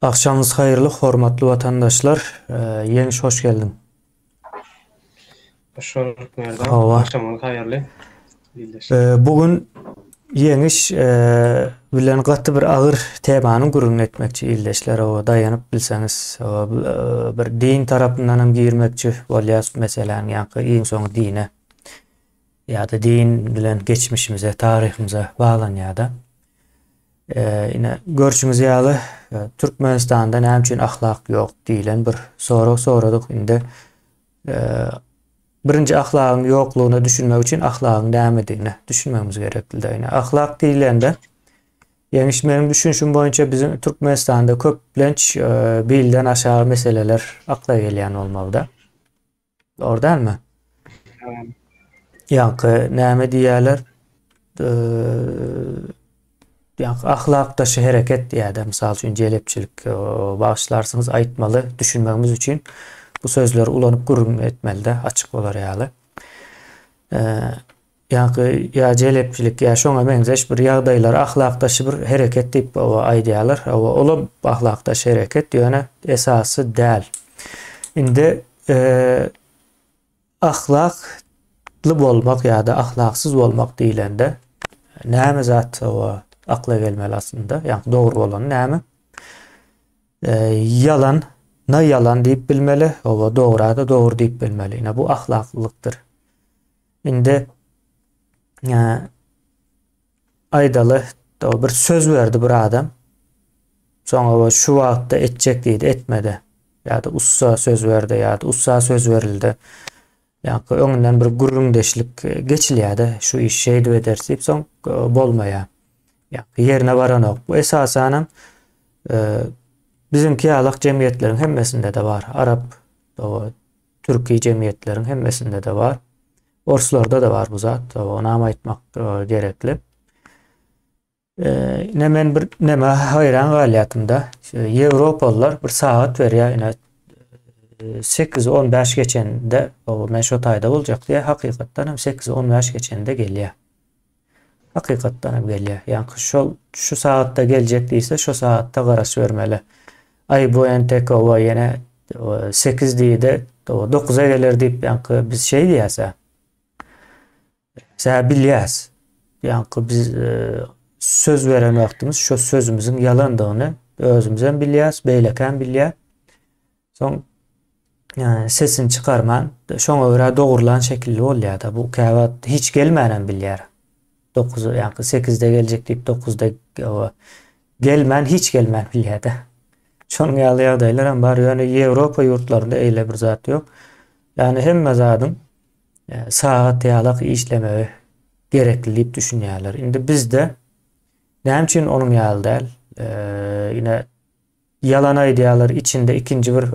Akşamınız hayırlı, hormatly vatandaşlar. Yeniş hoş geldin. Hoş bulduk Merdan. Hava. Akşamınız hayırlı. Birleşik. Bugün yeniş bilen gatty bir agyr temanyny gurrun etmekçi illeşler o dayanıp bilseniz bir din tarapyndan hem girmekçi bolýar meselen ýa-da iň soňy dine ýa-da din bilen geçmişimize, tarihimize baglanýar-da. Ine görüşüňiz ýaly Türkmenistanda näme üçin ahlak ýok diýilen bir soradyk indi. Birinci ahlakyň ýoklugyny düşünmek üçin ahlakyň nämedigini düşünmemiz gerekli. Ine ahlak diýilende ýeňiş menim düşünşüm boýunça bizim Türkmenistanda köplenç bilden aşağı meseleler akla gelýän bolmalyda. Doğru dälmi? Ýa-da näme diýerler? Ahlak daşy hereket diýär. Mysal üçin jelepçilik başlarsynız aýtmaly, düşünmemiz üçin bu sözler ulanyp gurrun etmeli de açyk bolar ýaly. Ya jelepçilik ya şoňa benzeş bir ýagdaýlar ahlak daşy bir hereket diýip aýdýarlar. Ola ahlak daşy hereket ýöne esasy däl. Indi ahlakly bolmak ýa-da ahlaksyz bolmak diýilende näme zat akla gelmeli aslında? Yani doğru olan näme? Yalan diýip bilmeli, doğru da doğru diýip bilmeli. Ine bu ahlaklılıktır. Indi aýdaly bir söz berdi bir adam. Soňra şu wagtda etjek diýdi, etmedi. Ýa-da ussa söz berdi, ýa-da ussa söz berildi. Yani öňünden bir gurrundeşlik geçilýär-de, şu iş şeýdi edersip soň bolmaýar. Yerine varan bu esasen bizimki ýalak jemgyýetlerin hemmesinde de var. Arap, Türkiýe jemgyýetlerin hemmesinde de var. Orslarda da var bu zat. Ona aýtmak gerekli. Neme hayran galýatymda Ýewropalılar bir saat berýär. 8-15 geçende men şo taýda boljak diýe hakykatdan hem 8-15 geçende gelýär. Hakykatdan hem gelýär. Yani şu saatte gelecek diýse şu saatte garaş bermeli. Ay bu entek ýene 8 diýdi, 9'a gelir diýip yani biz şey diýäse. Sen bilýäs. Yani biz söz veren wagtymyz şu sözümizin yalandygyny özümizden bilýäs, beýleken bilýär. Soň yani sesini çıkarman, şoňa görä dogrulan şekilli bolýar da bu käwat hiç gelmänen bilýär. 9 yani 8'de gelecek deyip 9'da gelmen hiç gelmen bilýär da. Şoň ýaly ýagdaýlar hem bar. Yani Ýewropa ýurtlarynda eýle bir zat ýok. Yani hemme zadyň saat ýalak işlemegi gerekli diýip düşünýärler. Indi bizde näme üçin onuň ýaly däl? Ine yalan aýdýarlar içinde ikinci bir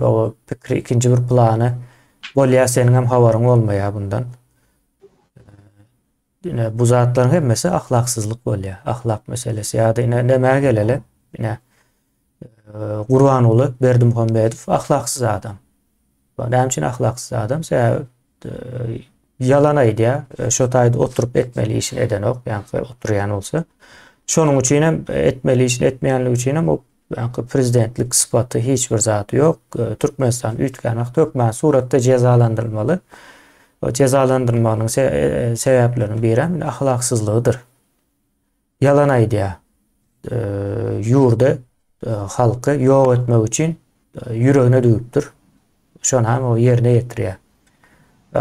pikri, ikinci bir plany bolýar, seniň hem habaryň bolmaýar bundan. Ine bu zatlaryň hemmesi ahlaksyzlyk bolýar. Ahlak meselesi ýa-da ine näme geleli? Ine Gurbanyňly Berdimuhammedow ahlaksyz adam. Näme üçin ahlaksyz adam? Yalan aýdýar. Şo taýda oturup etmeli işini eden ok, ýani oturýan bolsa. Şonuň üçin hem etmeli işini etmeýänligi üçin hem prezidentlik sıfatı hiç bir zatı yok. Türkmenistan ütgän tökmän suratda cezalandyrylmaly. O cezalandyrmanyň sebäpleriniň biri ahlaksyzlygydyr. Yalan aýdýar. Ýurda halky ýok etmek üçin ýüregine düýüpdir. Şonu hem o ýerine ýetirýär.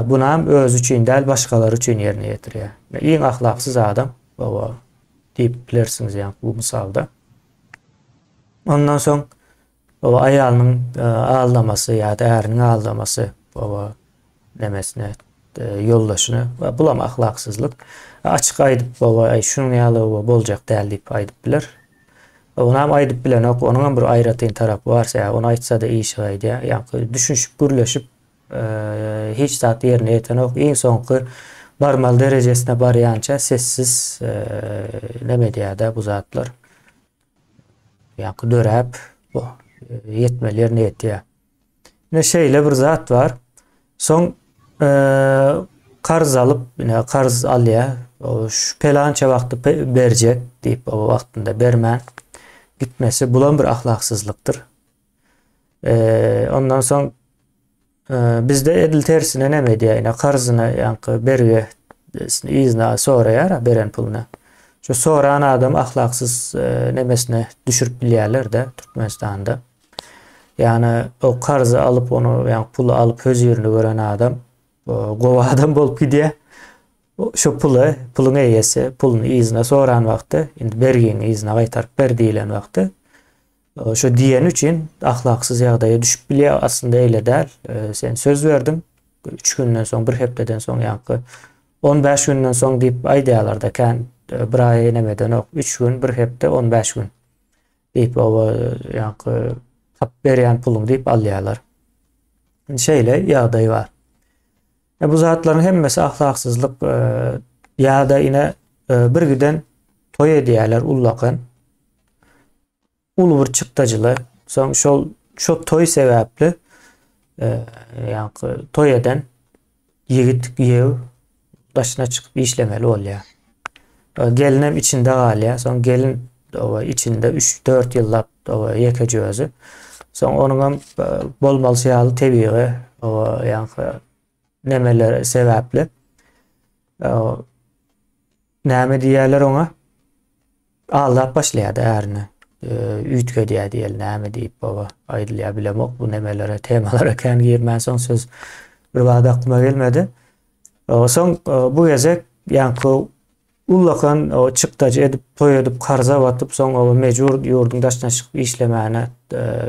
Bunu hem öz üçin däl başgalar üçin ýerine ýetirýär. Iň ahlaksyz adam diýip bilersiňiz ýani bu misalda. Ondan soň aýalynyň aldamasy ýa-da äriň aldamasy nemesine yoldaşyny bulam ahlaksyzlyk. Açyk aýdyp şunuň ýaly boljak däl diýip aýdyp biler. Ona hem aýdyp bilen ok, onuň hem bir aýratyn tarapy barsa, onu aýtsa da iş aýdýar. Ýani düşünşip gürleşip hiç zat ýerine ýeten ok. Iň soňky barmal derejesine barýança sessiz neme diýär bu zatlar. Yani dörep bu yetmeli yerine yetiyor. Ne şeyle bir zat var. Son karz alıp yine karz alıyor. Şu pelança vakti verecek deyip o vaktinde bermen gitmesi bulan bir ahlaksızlıktır. Ondan soň bizde edil tersine näme diýýär? Karzyna ýa-ni berge izna soraýar beren puluna. Şu soran adam ahlaksyz nemesine düşürüp bilýärler de Türkmenistanda. Yani o karzı alıp onu yani pulu alıp öz ýerine gören adam gowa adam bolup gidýär. Şu pulun eýesi pulunu izna soran wagty indi bergen izna gaýtaryp berdilen wagty şu diýen üçin ahlaksyz ýagdaýa düşüp bilýär. Aslında eýle däl. Sen söz berdim. 3 günden soň, bir hepdeden soň ýa-ni 15 günden soň diýip aýdýarlar da kan bir ay nemeden ok 3 gün, bir hepde 15 gün diýip o ýa-ni tap berýän pulum diýip alýarlar. Şeýle ýagdaý var. Bu zatlaryň hemmesi ahlaksyzlyk ýa-da ine bir güden toy edýärler ullakyn. Ulu bir çykdaçyly. Soň şol toy sebäpli ýa-ni toy eden ýigit ýew daşyna çykyp işlemeli bolýar. Gelinem içinde galýar. Soň gelin içinde 3-4 ýyllap ýeke özü. Soň onuň bolmaly ýaly tebiği ýa-ni nemeler sebäpli. Näme diýerler oňa? Allah başlaýar ärini. Üýtge diýär näme diýip baba aýdylýar bilemok bu nemelere temalara kan girmän soň söz bir wagt aklyma gelmedi. Soň bu gezek ýa-ni ullakan o çykdaçy edip toy edip karza batyp soň o mejbur ýurdun daşyna çykyp işlemäne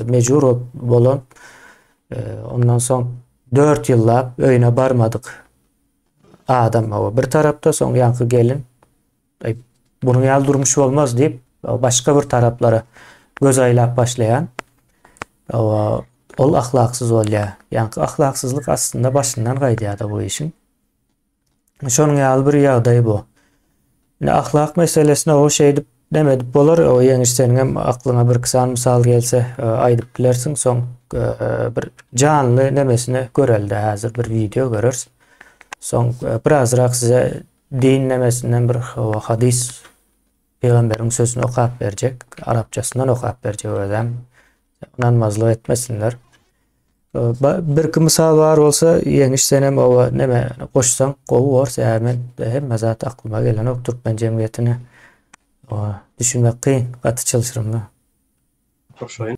mejbur bolan ondan soň 4 ýyllap öýüne barmadyk adam o bir tarapda soň ýa-ni gelin bunu ýal durmuş bolmaz diýip başka bir taraplara göz aýlap başlayan ol ahlaksyz bolýar. Ýa-ni ahlaksyzlyk aslında başyndan gaýdýar da bu işin. Şonuň ýaly bir ýagdaý bu. Ahlak meselesine o şey demedip bolar. O ýeňi senin aklyna bir kısa misal gelse aýdyp bilersiň. Soň bir canly nemesine görelde hazır bir video görürs. Soň birazrak size din nemesinden bir hadis Peygamberin sözünü okap berjek. Arapçasından okap berjek adam. Onan mazlyk etmesinler. Bir misal var olsa ýeňi senem o neme goşsaň gowy bolsa hemen hemme zat aklyma gelen ok Türkmen jemgyýetine düşünmek kyn, gaty çalışyrym. Hoşoýun.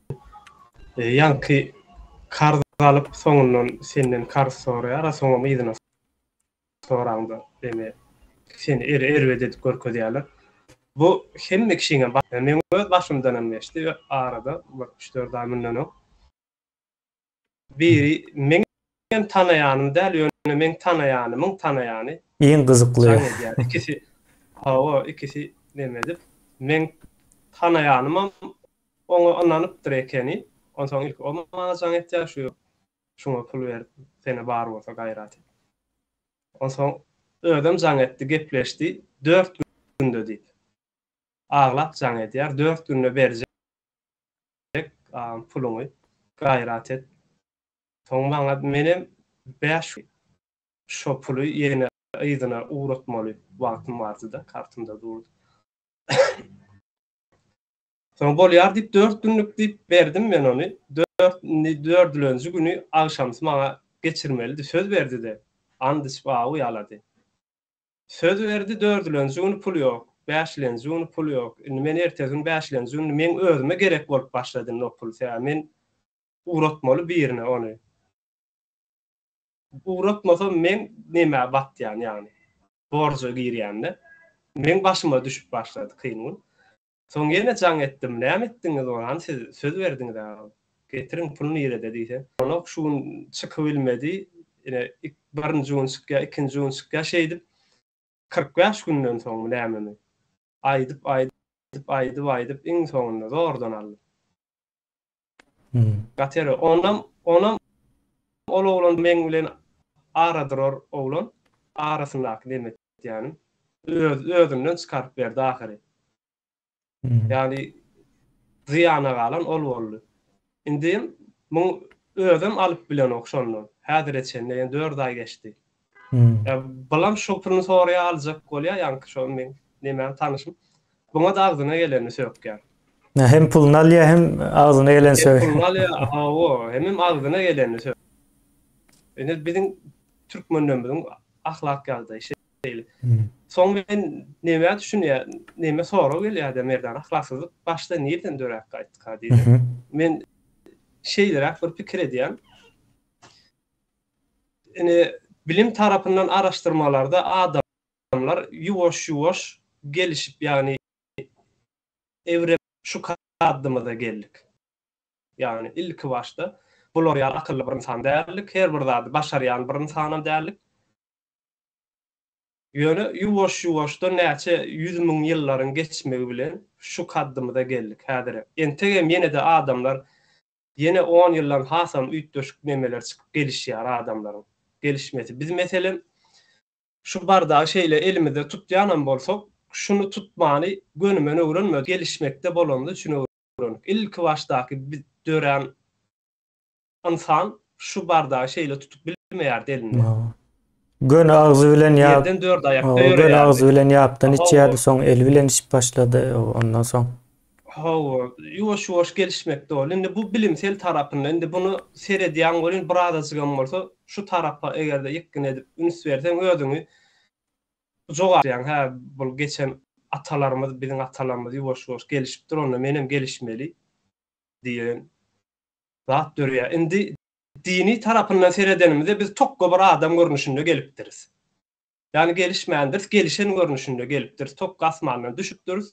Ýa-ni karz alyp soňundan senden karz soraýar, soňra ýygyna soraňda deme seni erwedip görkezýärler. Bu hemme kişiňe men öz başymdan emmeşdi arada 64 ay mundan ok. Biri men tanaýanym däl ýöne men tanaýanymyň tanaýany. Iň gyzykly. İkisi ikisi demedip men tanaýanymam oňa ananyp direkeni onsoň ilk o mana jaň etýär şuňa pul berip seni bar bolsa gaýrat. Onsoň ödem jaň etdi gepleşdi 4 günde diýip. Aglap jaň etýär 4 günde berjek puluny gaýrat et. Soň maňa menem 5 şo pulu ýene ýygyna uğratmaly wagtym bardy da kartymda durdy. Soň bolýar diýip 4 günlük diýip berdim men onu. 4-nji güni akşamsy maňa geçirmeli söz berdi de. Andys bawy ýalady. Söz berdi 4-nji güni pul ýok. 5-nji güni pul ýok. Indi men ertesi gün 5-nji güni men özüme gerek bolup başladym o pul. Men uğratmaly birine onu. Uğratmasam men neme batýan ýani. Borja girýände. Men başyma düşüp başlady kynly. Soň ýene jaň etdim. Näme etdiňiz oňa? Siz söz berdiňiz da. Getiriň puluny ýere diýdi. Ona şuň çykyp bilmedi. Ine birinji gün çykýar, ikinji gün çykýar şey edip 45 günden soň näme? Aýdyp iň soňunda zordan aldy. Gatyr onam ol oglan men bilen aradyr oglan arasyndaky demek ýani özünden çykaryp berdi ahyry. Yani ziyana galan ol boldy. Indi bu özüm alyp bilen okşondan. Häzir etçende 4 ay geçdi. Balam şo pulny soraýa aljak bolýar ýa-ni şo men näme tanışym. Buňa da agzyna geleni sökýär. Hem pulunu alýar hem ağzyna gelen söý. Pulnaly hawa hemim ağzyna geleni söý. Ene bizim türkmenleriň ahlak ýaly şey. Soň men näme düşünýär, näme soraw gelýär de merdan ahlaksyzlyk başda nerden döräk gaýtdyk diýdim. Men şeyler bir pikir edýän. Bilim tarapyndan araşdyrmalarda adamlar ýuwaş gelişip ýani evrem şu kaddymyza geldik. Yani ilk başta bular ýa akylly bir insan däldik, her bir zady başarýan bir insanam däldik. Ýöne ýuwaş-ýuwaşda näçe 100.000 ýyllaryň geçmegi bilen şu kaddymyza geldik häzir. Entegem ýene de adamlar ýene 10 ýyldan hasam üýtdöşük nemeler çykyp gelişýär adamlaryň gelişmesi. Biz meselem şu bardagy şeýle elimizde tutýanan bolsak, şunu tutmany gönümen öwrenme gelişmekde bolany üçin öwrenip. İlk başdaky biz dören insan şu bardagy şeýle tutup bilmeýär elinde. Gön ağzı bilen ýap. Yerden 4 aýakda Gön ağzı bilen ýapdan içýärdi, soň el bilen iş başlady, ondan soň. Ýuwaş gelişmekde bol. Indi bu bilimsel tarapyndan, indi bunu seredýän bolyn bir adaçygan bolsa, şu tarapa egerde ýekkin edip üns berseň özüňi jogarýan. Ha, bu geçen atalarymız, bizim atalarymız ýuwaş gelişipdir, onda menem gelişmeli diýen zat dörýär. Indi dini tarapyndan seredenimizde biz tokgo bir adam görnüşinde gelipdiriz. Yani gelişmeýändir, gelişen görnüşinde gelipdir. Tok asmandan düşüpdir,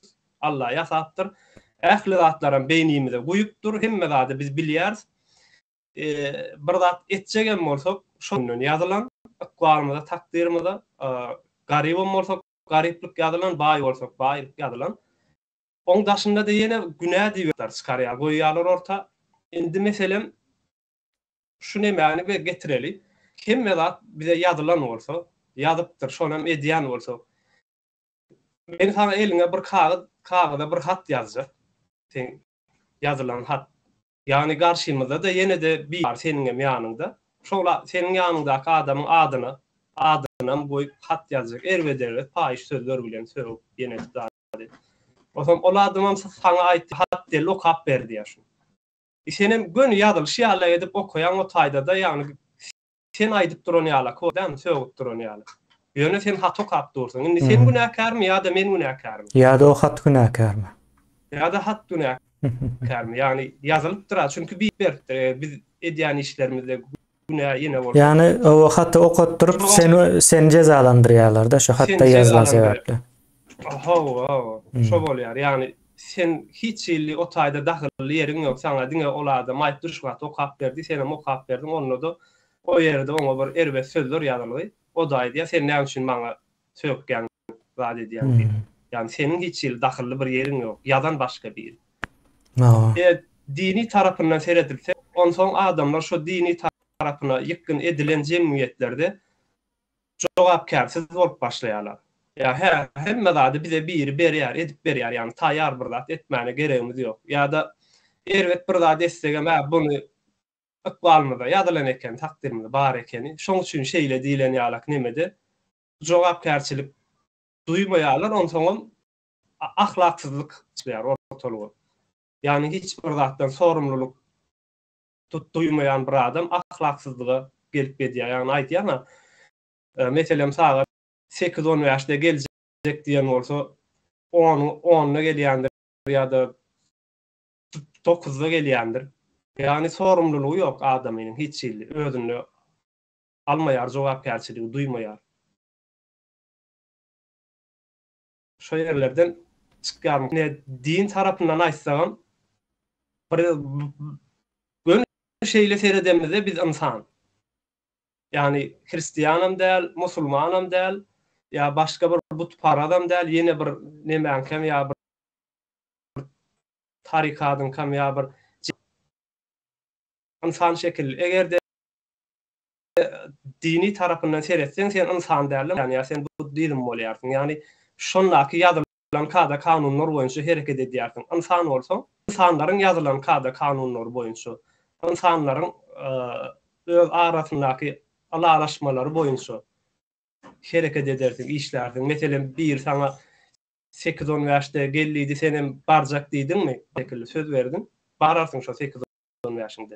Allah ýasapdyr. Ähli zatlaryň beýnimize goýupdyr, hemme zady biz bilýäris. Bir zat etjegen bolsak, şondan ýazylan, aqwalymyza, takdirimize, garyp bolsak, garyplyk ýazylan, baý bolsak, baýlyk ýazylan. Oň daşynda da ýene günä diýipler, çykarýar, goýýarlar orta. Indi meselem şu nämäni we getireli. Hemme zat bize ýazylan bolsa, ýazypdyr, şonam edýän bolsa. Men sana eliňe bir kagaza bir hat ýazjak. Sen ýazylan hat. Yani garşymyzda da ýene de bir seniň ýanyňda. Şola seniň ýanyňdaky adamyň adyna goýup hat ýazjak. Erwederlet paýyş sözler bilen söýüp ýene de. Osom ol adamam sana aýtdy hat del okap berdi ýaşy. Senem gönü ýazylyş ýaly edip okuyan o taýda da ýani sen aýdyp duran ýala, kodam söýüp duran ýala. Ýöne sen hat okap dursun. Indi sen günäkarmy ýa-da men günäkarmy? Ýa-da o hat günäkarmy? Ýa-da hat günäkarmy? Ýani ýazylypdyr, çünki biz edýän işlerimizde günä ýene bol. Ýani o haty okutdurup sen cezalandyrýarlar-da şu hatda ýazylan sebäple. Şo bolýar. Ýani sen hiç ýyly o taýda dahylly ýeriň ýok, sana diňe olada maýt düşgat okap berdi, senem okap berdim, onu da o ýerde oňa bir erbe sözler ýazyly. O da aýdýar, sen näme üçin maňa söýükgen zat edýän. Yani senin hiç ýyly dahylly bir ýeriň ýok, ýadan başga bir. Dini tarapyndan seredilse, onsoň adamlar şu dini tarapyna ýykyn edilen jemgyýetlerde jogapkärsiz bolup başlaýarlar. Ya hemme zady bize bir berýär, edip berýär, ýani taýýar bir zat etmäne geregimiz ýok. Ýa-da erwet bir zat etsegem, buny aqwalymyza ýazylan eken, takdirimizde bar ekeni, şoň üçin şeýle diýilen ýalak nemede? Jogapkärçilik duýmaýarlar, onsoň ahlaksyzlyk çykýar ortalyga. Yani hiç bir zatdan sorumluluk duýmaýan bir adam ahlaksyzlyga gelip edýär. Yani aýtýarna, meselem saga 8-10 ýaşda geljek diýen bolsa 10-na gelýändir ýa-da 9-da gelýändir. Yani sorumluluğu ýok adamyň hiç ýyly özüni almaýar, jogapkärçiligi duýmaýar. Şo ýerlerden çykýar. Din tarapyndan aýtsagam, bir gön şeýle seredemizde biz insan. Yani Hristiýanam däl, musulmanam däl, ýa başga bir butparadam däl, ýene bir nemäňkem ýa bir tarikadyň kam ýa bir insan şekil. Egerde dini tarapyndan seretseň sen insan däl, ýani sen bu dilim bolýarsyň. Ýani şondaky ýazylan kada kanunlar boýunça hereket edýärsiň. İnsan bolsaň, insanlaryň ýazylan kada kanunlar boýunça, insanlaryň öz arasyndaky alalaşmalary boýunça hereket edersiň, işlärsiň. Meselem bir sana 8-10 yaşta gelliydi senem barjak diýdin mi? Şekilde söz verdin. Bararsın şu 8-10 yaşında.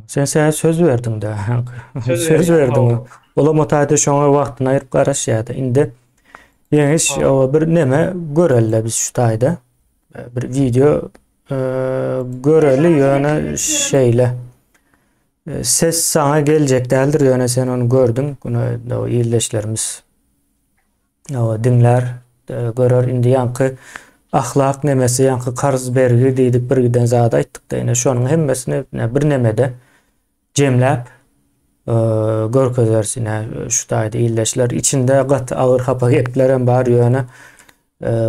Sen söz verdin de. Söz Söz verdim, verdin. o. Ola mutaýda şoňa wagtyny aýryp garaşýardy. Indi ýeňiş Ha. o bir neme görelle biz şu taýda. Bir video göreli ýöne şeýle. Ses sana gelecek däldir ýöne sen onu gördün. Bunu o ýerleşlerimiz o dinler görür indi ýanky ahlak nemesi ýanky karz bergi diýdik bir giden zat aýtdyk da ýene şonuň hemmesini bir nemede jemläp görkezärsine şu taýda ýerleşler içinde gat agyr hapa gepler hem bar ýöne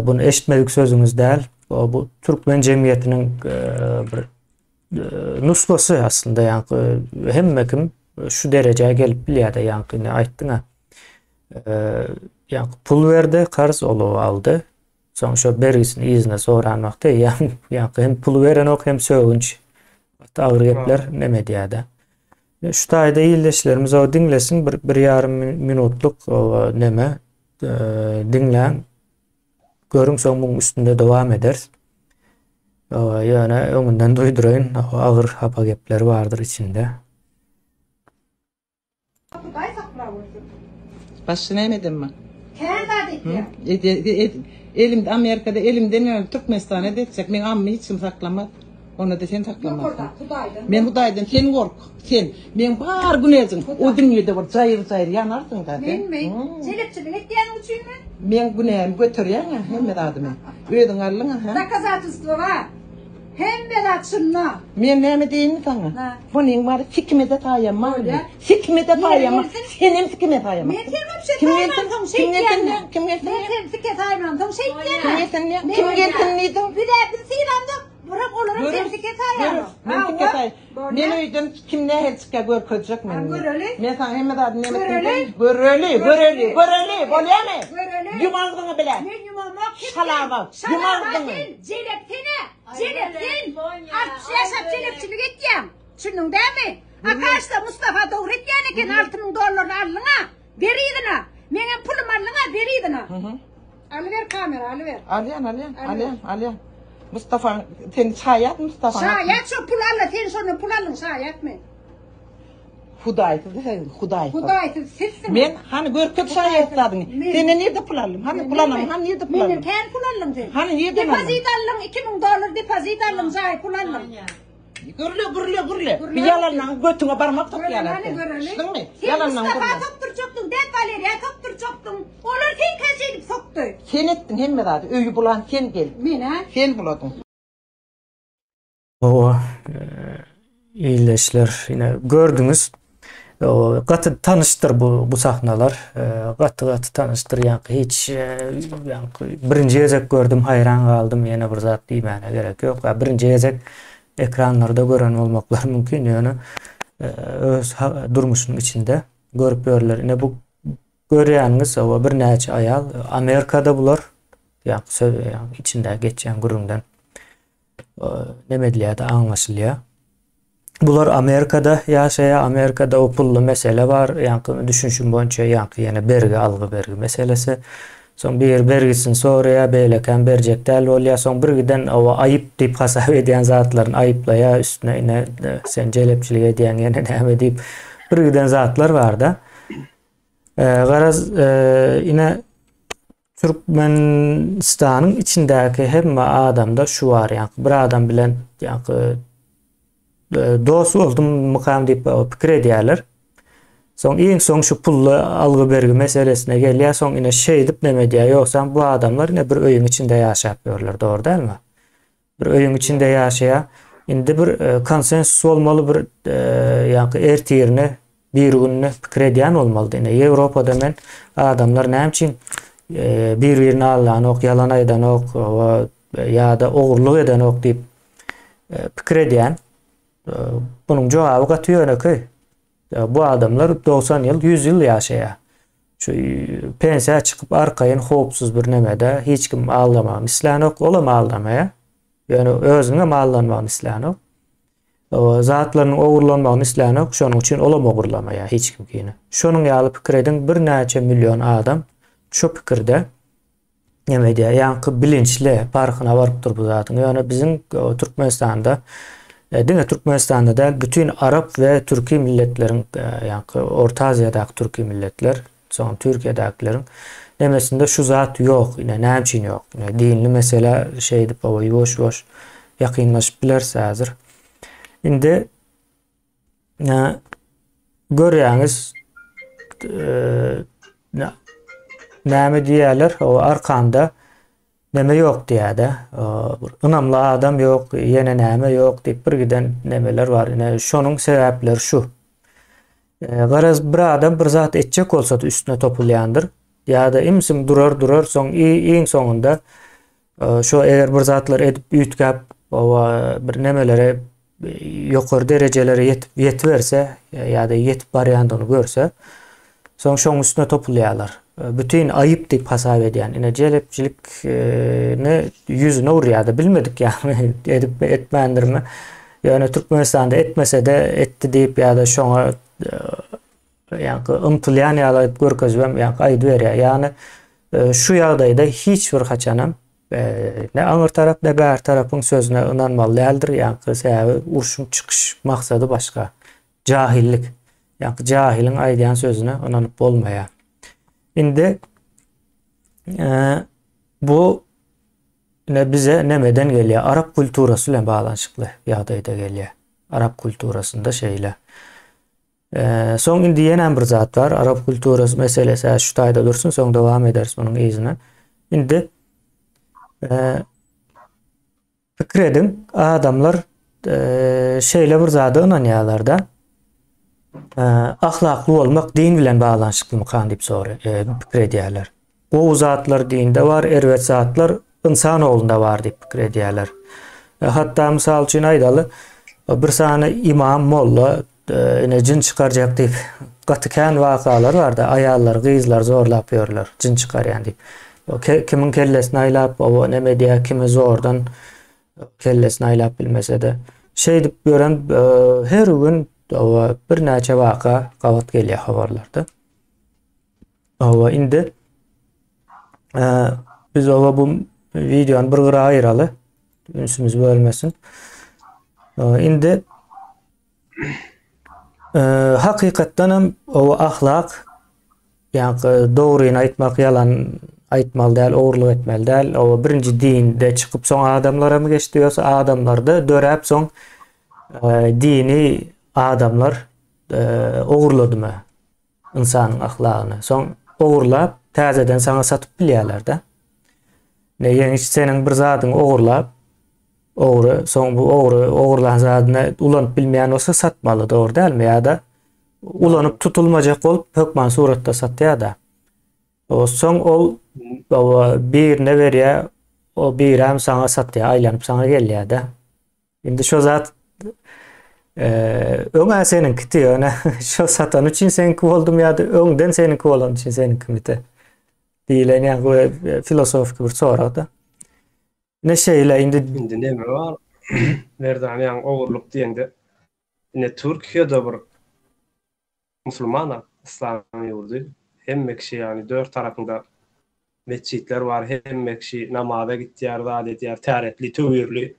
bunu eşitmedik sözüňiz däl. Bu Türkmen jemgyýetiniň bir nuskasy aslında ýanky hemme kim şu derejeye gelip bilýär da ýanky aýtdyňa. Ýanky pul berdi, karz olup aldy. Soň şo bergisini izine soranmakda ýanky hem pul beren ok hem sögünç. Agyr gepler neme diýär-de. Şu taýda ýerleşlerimiz o dinlesin bir ýarym minutluk o neme dinlen görüň soň buň üstünde dowam eder. Ýöne öňünden duýduraýyn, agyr hapa gepler bardyr içinde. Başına yemedim mi? Kendi Elimde Amerika'da elimden öyle Türkmenistan'a edecek. Ben amma hiç kim saklama. Onu da sen saklamazsın. Ben Huday'dan sen kork. Sen. Ben var günezin. O dünyada var cayır yanarsın da. Ben Celepçilik etdiğin için mi? Ben güneyim götürüyen ya. Hem de adımı. Öydün allına. Zakazatüstü var. Hem de açınla. Ben ne diyeyim mi sana? Bunun var sikime de tayama. Öyle. Sikime de tayama. Senin sikime tayama. Men temizlik Kim etayman gelsin? tom Kim şey gelsin? diýende. Kim gelsin? Men temizlik etayman tom şey diýende. Kim gelsin? Kim gelsin neydi? Bir de bir siýramda bırak olarak temizlik etayman. Ben siketay. Ben öydün kim ne helçike görkezecek men. Göreli. Men sana hem de adı ne Göreli. Göreli. Bolýar mı? Göreli. Yumaldyňy bile. Men yumamak Şalaba. Yumaldyňy. Celeptin. 60 yaşap celepçilik etýäm. Şunun dämi? Akaşda Mustafa dogry etýän eken $6.000 allyňa, beriýdina. Meňem pulum allyňa, beriýdina. Alyver kamera, alyver. Alyan. Mustafa, sen şayat Mustafa. Şayat şu pul alla, sen şonu pul allyň şayat men. Huday. Hudaý sizsin. Men hani görkep şayatladyň. Seni nerede pul alym? Hani pul alym? Hani nerede pul Meňem alym? kän pul allyň sen. Hani nerede pul alym? Depozit allyň $2.000 depozit allyň şay pul allyň. Gürle. Bir yalanla götüne barmak tokyalar. Göreli. Şuň mi? Sen Yalanla Mustafa gürle. topturjaktın, den Valeriya topturjaktın. Olar sen kaçyp sokdy. Sen ettin hemme dady. Öýü bulan sen gel. Men ha? Sen buladın. O iyleşler yine gördünüz. O gatı tanıştır bu sahnalar. Gatı tanıştır ýanky hiç ýanky birinji gezek gördüm, hayran kaldım. Ýene bir zat diýmäne gerek ýok. Birinji gezek ekranlarda gören olmaklar mümkin. Ýöne öz durmuşynyň içinde görüp görler. Ine bu görýäňiz o bir näçe ayal Amerikada bular. Ýanky içinde geçýän gürüňden neme diýär anlaşylýar. Bular Amerikada ýaşaýar, Amerikada o pullu mesele var. Ýanky düşünşüm boýunça ýanky ýene bergi algy bergi meselesi. Soň bir bergisini soraýar, beýleken berjek däl bolýar. Soň bir giden o aýyp diýip hasap edýän zatlaryny aýyplaýar, üstüne ine sen jelepçilik edýän ýene näme diýip bir giden zatlar bar da. Garaz ine Türkmenistanyň içindäki hemme adamda şu var ýanky bir adam bilen ýanky dost oldum mukam diýip pikir edýärler. Soň şu pullu algy bergi meselesine gelýär, soň ine şey diýip neme diýär, ýoksa bu adamlar ine bir öýüň içinde ýaşap ýörler, dogry dälmi? Bir öýüň içinde ýaşaýar. Indi bir konsensus bolmaly, bir ýanky ertirine bir günne pikir edýän bolmaly. Ine Ýewropada men adamlar näme üçin bir-birini allan ok, yalan aýdan ok, ýa-da ogurluk eden ok diýip pikir edýän. Bunun jogaby gaty ýöneköy. Bu adamlar 90 yıl, 100 yıl ýaşaýar. Şu pensiya çykyp arkaýyn hopsuz bir nemede hiç kim aldamam islan ok, olam aldamaýa. Ýöne özüňe mallanmam islan ok. O zatlaryň ogurlanmagyny islan ok, şonuň üçin olam ogurlamaýa hiç kim kini. Şonuň ýaly pikir eden bir näçe milyon adam şu pikirde neme diye yankı bilinçli farkına varıptır bu zatın. Yani bizim Türkmenistan'da Dine Türkmenistan'da da bütün Arap ve Türkiye milletlerin yankı Orta Asya'daki Türkiye milletler son Türkiye'dekilerin demesinde şu zat yok. Yine nämçin yok. Yine dinli mesela şeydi baba boş yakınlaşıp bilerse hazır. Indi görüyorsunuz näme diýerler o arkanda neme yok diýär-de. Ynamly adam yok, ýene näme yok diýip bir giden nemeler bar. Ine şonuň sebäpleri şu. Garaz bir adam bir zat etjek bolsa üstüne topulýandyr. Ýa-da imsim durar soň iň soňunda şu eger bir zatlar edip üýtgäp bir nemelere ýokary derejelere ýetberse ýa-da ýetip barýandygyny görse soň şoň üstüne topulýarlar. Bütün ayıp deyip hasap ediyen. Yine celepçilik ne yüzüne uğrayadı. Bilmedik yani edip etmendir mi? Yani Türkmenistan'da etmese de etti deyip ya da şuna yani ımtılayan ya da görkezbem yani aydı veriyor. Yani şu yağdayda hiçbir kaçanım ne ağır taraf ne bär tarafın sözüne inanmalı değildir. Yani sebebi urşun çıkış maksadı başka. Cahillik. Yani cahilin aydayan sözüne inanıp olmaya. Şimdi bu ne bize nemeden geliyor? Arap kültürasıyla bağlantılı yağdayda geliyor. Arap kültürasında şeyle. Son indi yenen bir zat var. Arap kültürası meselesi şu tayda dursun. Son devam ederiz bunun izine. Şimdi fikredin adamlar şeyle bir zatı inanıyorlar da ahlaklı olmak din bilen bağlantılı mı kan deyip fikir ediyorlar. O zatlar dinde var, ervet zatlar insanoğlunda var deyip fikir ediyorlar. Hatta misal için aydalı bir sahne imam, molla cin çıkaracak deyip katıken vakalar var da ayarlar, kıyızlar zorla yapıyorlar. Cin çıkarayan deyip. Kimin kellesini aylap, o neme diye kimi zordan kellesini aylap bilmese de şey deyip gören her gün bir näçe vaka gawat gelýär habarlarda. Indi biz bu videony bir gyra aýraly. Ünsümüz bölmesin. Indi hakykatdan hem o ahlak ýa-ni dogryny aýtmak, ýalan aýtmaly däl, ogurluk etmeli däl. O birinji dinde çykyp soň adamlara mı geçdi ýa-da adamlarda döräp soň dini adamlar ogurladymy insanyň ahlakyny. Soň ogurlap täzeden sana satyp bilýärler da. Näme seniň bir zadyň ogurlap ogry soň bu ogurlan zadyny ulanyp bilmeýän bolsa satmaly, dogry dälmi? Ýa-da ulanyp tutulmajak bolup hökman suratda satýar da. Soň ol birine berýär, o bir hem sana satýar, aýlanyp sana gelýär da. Indi şo zat öňe seninki diýär. Şo satan üçin seninki boldum ýa-da öňden seninki bolan üçin seninki mite? Diýilen ýa filosofik bir sorak da. Ne şeýle indi neme var? Nerden ýa ogurluk diýende ine Türkiýede bir musulman İslam ýurdu. Hemme kişi yani dört tarafında mescitler var. Hemme kişi namaza gitýär, zat etýär, täretli, töwürli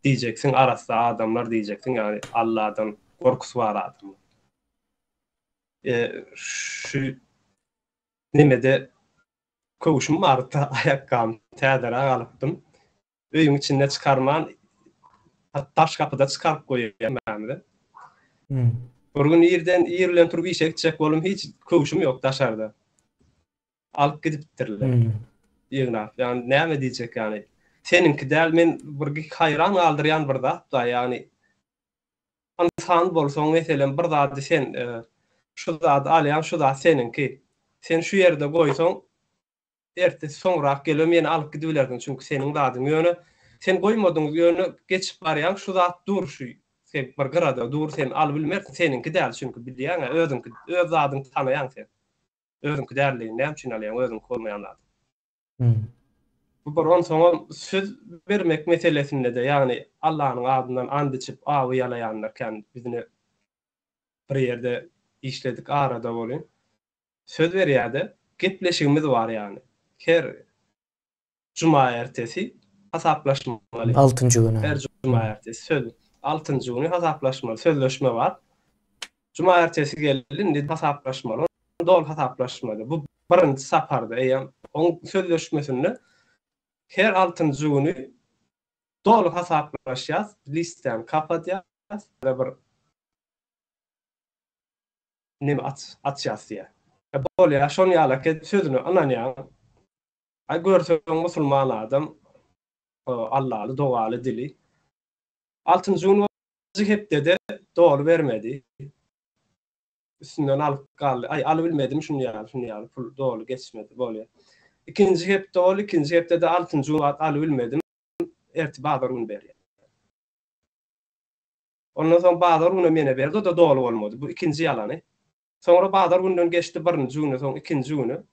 diyeceksin. Arasında adamlar diyeceksin. Yani Allah'tan korkusu var adam. Şu nemede kovuşum vardı. Ayakkabım täzere alıptım. Öýüň içinde çıkarman taş kapıda çıkarıp koýýan bämide. Bir gün ýerden bilen turup işe gitjek bolum, hiç kovuşum yok daşarda. Alıp gidipdirler. Ýygna. Yani näme diýjek yani? Seninki däl men bir hayran aldyrýan bir zat da yani insan bolsaň meselen bir zat sen şu zat alýan şu zat seninki. Sen şu ýerde goýsaň ertesi soňra gelip meni alyp gidiberlerdiň çünkü seniň zadyň ýöne sen goýmadyň ýöne geçip barýan şu zat dur şu sen bir grada dur sen alyp bilmersin seninki däl çünkü bilýän özüňki öz zadyň tanaýan sen. Özüňki därligini näme üçin alýan özüňki bolmaýanlar. Bu baron soňa söz bermek meselesinde de yani Allah'ın adından and içip awy ýalaýanlar bizini bir ýerde işledik arada bolýan. Söz berýärdi. Gepleşigimiz var yani. Her cuma ertesi hesaplaşmalı. 6. günü. Her cuma ertesi söz. 6. günü hesaplaşmalı. Sözleşme var. Cuma ertesi geldi hesaplaşmalı. Dol hesaplaşmalı. Bu birinci saparda. Yani onun sözleşmesini her 6. günü dol hesaplaşacağız. Listen kapatacağız. Bir nem atacağız diye. Bol ya şonu yalak sözünü anan ya. Ay görsün Müslüman adam Allah'lı, doğalı dili. 6. gün hep dedi doğru vermedi. Üstünden alıbilmedim şunu ya pul doğru geçmedi böyle. İkinci hep doğru, ikinci hep de 6. gün alıbilmedim. Ertibadar gün beri. Ondan sonra Badar günü mene verdi, o da doğru olmadı. Bu ikinci yalanı. Sonra Badar günden geçti birinci günü, sonra ikinci günü.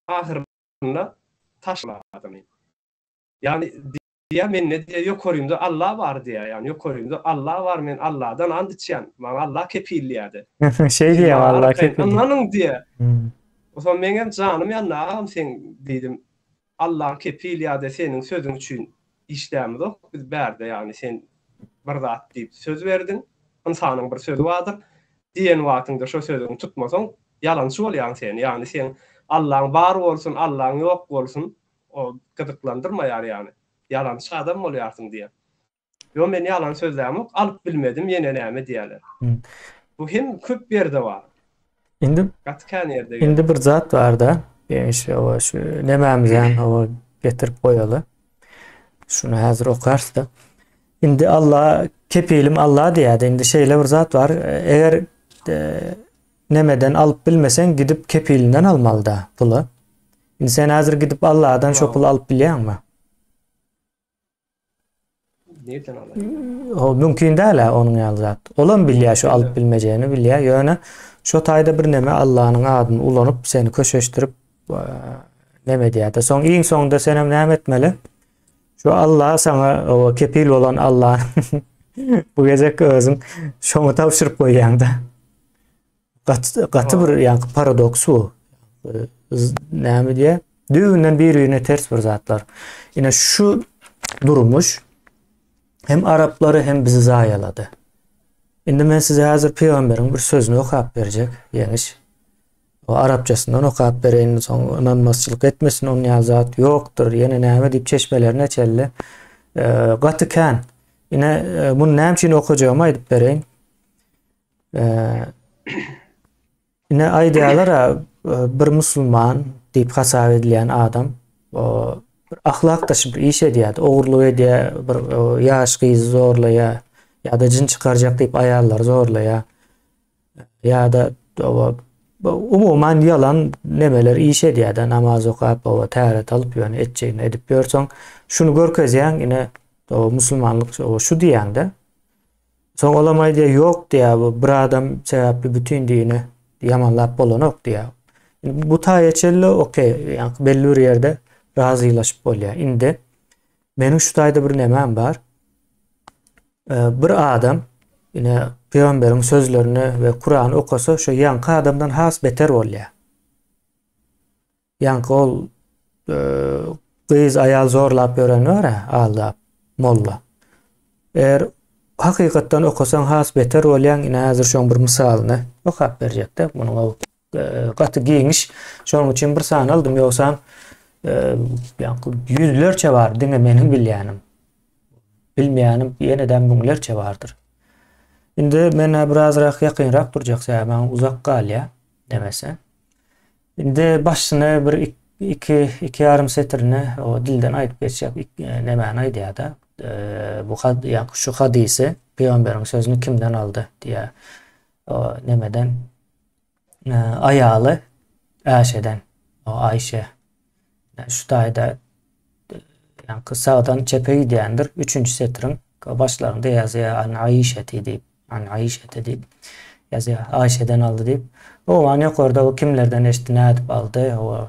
Ahirinde taşladım. Yani diye men ne diye yok koruyumda Allah var diye yani yok koruyumda Allah var men Allah'dan and içen. Man Allah kepilliydi. Şey diye Allah kepilli. Ananın diye. O zaman benim canım yanağım sen dedim. Allah kepilliydi senin sözün için işlemdi. Biz berdi yani sen bir zat deyip söz verdin. İnsanın bir sözü vardır. Diyen vaktinde şu sözünü tutmasan yalançı oluyorsun sen. Yani sen Allah'ın var olsun, Allah'ın yok olsun o gıdıklandırma yani. Yalançı adam oluyorsun diye. Yo men yalan sözlerimi alıp bilmedim yine näme diýerler. Bu hem köp yerde var. Gatkan yerde. Indi bir zat var da şu nemämizden o getirip koyalı. Şunu hazır okarsa da. Indi Allah kepilim Allah diýär. Indi şeýle bir zat var. Eger nemeden alıp bilmesen gidip kepilinden almalı da pulu. Indi sen hazır gidip Allah'dan şu pulu alıp bilýärmi? Nereden alayım? O mümkün değil onun yalzat. Olan bilýär şu alıp bilmejegini bilýär. Ýöne şu taýda bir neme Allah'ın adyny ulanyp seni köşeştirip neme diýär. Soň iň soňda senem näme etmeli? Şu Allah sana o kepil olan Allah bu gezek özün şoňa tapşyryp goýýanda. Gatı bir ýa paradoksu. Näme diýär? Düýünden birine ters bir zatlar. Ine şu durmuş hem Arapları hem bizi zayaladı. Indi men size hazır peygamberin bir sözünü okap berjek, ýeňiş. O Arapçasından okap bereýin, soň inanmasçylyk etmesin, onun ýazat ýokdur, ýene näme diýip çeşmelerine çelle. Gatykan. Ine bunu näme üçin okujagym aýdyp bereýin. Ine aýdýarlar bir musulman diýip hasap edilýän adam, o bir ahlakdaş bir iş edýär, ogurluk edýär, bir ýaş gyzy zorlaýar, ýa-da jin çykarjak diýip aýallar zorlaýar. Ýa-da umuman yalan nemeler iş edýär, namaz okap, täret alyp ýöne etjegini edip ýörseň, şunu görkezýän ine o musulmanlyk şu diýende. Soň olam aýdýar ýok diýär, bu bir adam sebäpli bütün dini yamanlap bolanok diýär. Bu taýeçelle okey, ýani belli bir ýerde razılaşıp bolýar. Indi meniň şu taýda bir nemem bar. Bir adam ine peýgamberiň sözlerini we Kur'an okasa şu ýanky adamdan has beter bolýar. Ýanky ol gyz aýal zorlap ýörenler aldap molla. Eğer hakykatdan okasaň has beter bolýan ine hazır şoň bir misalyny okap berjekde. Munuň gaty giňiş şoň üçin bir san aldym ýoksa yüzlerce var diňe meniň bilýänim. Bilmeýänim ýeneden müňlerce bardyr. Indi mene birazrak ýakynrak durjak säbäň uzak galýa demese. Indi başyna bir iki yarım setrini o dilden aýdyp geçjek nämeni aýdýar-da. Bu ýa şu hadisi peýgamberiň sözüni kimden aldı diye o nemeden aýaly Äşeden o Ayşe şu taýda yani kısadan çepeyi diýendir. 3. setrin başlarında ýazýar an Aýşe diýip, an Aýşe diýip ýazýar Ayşeden aldı diýip. O wany ýokarda o kimlerden eşdi nädip aldy, o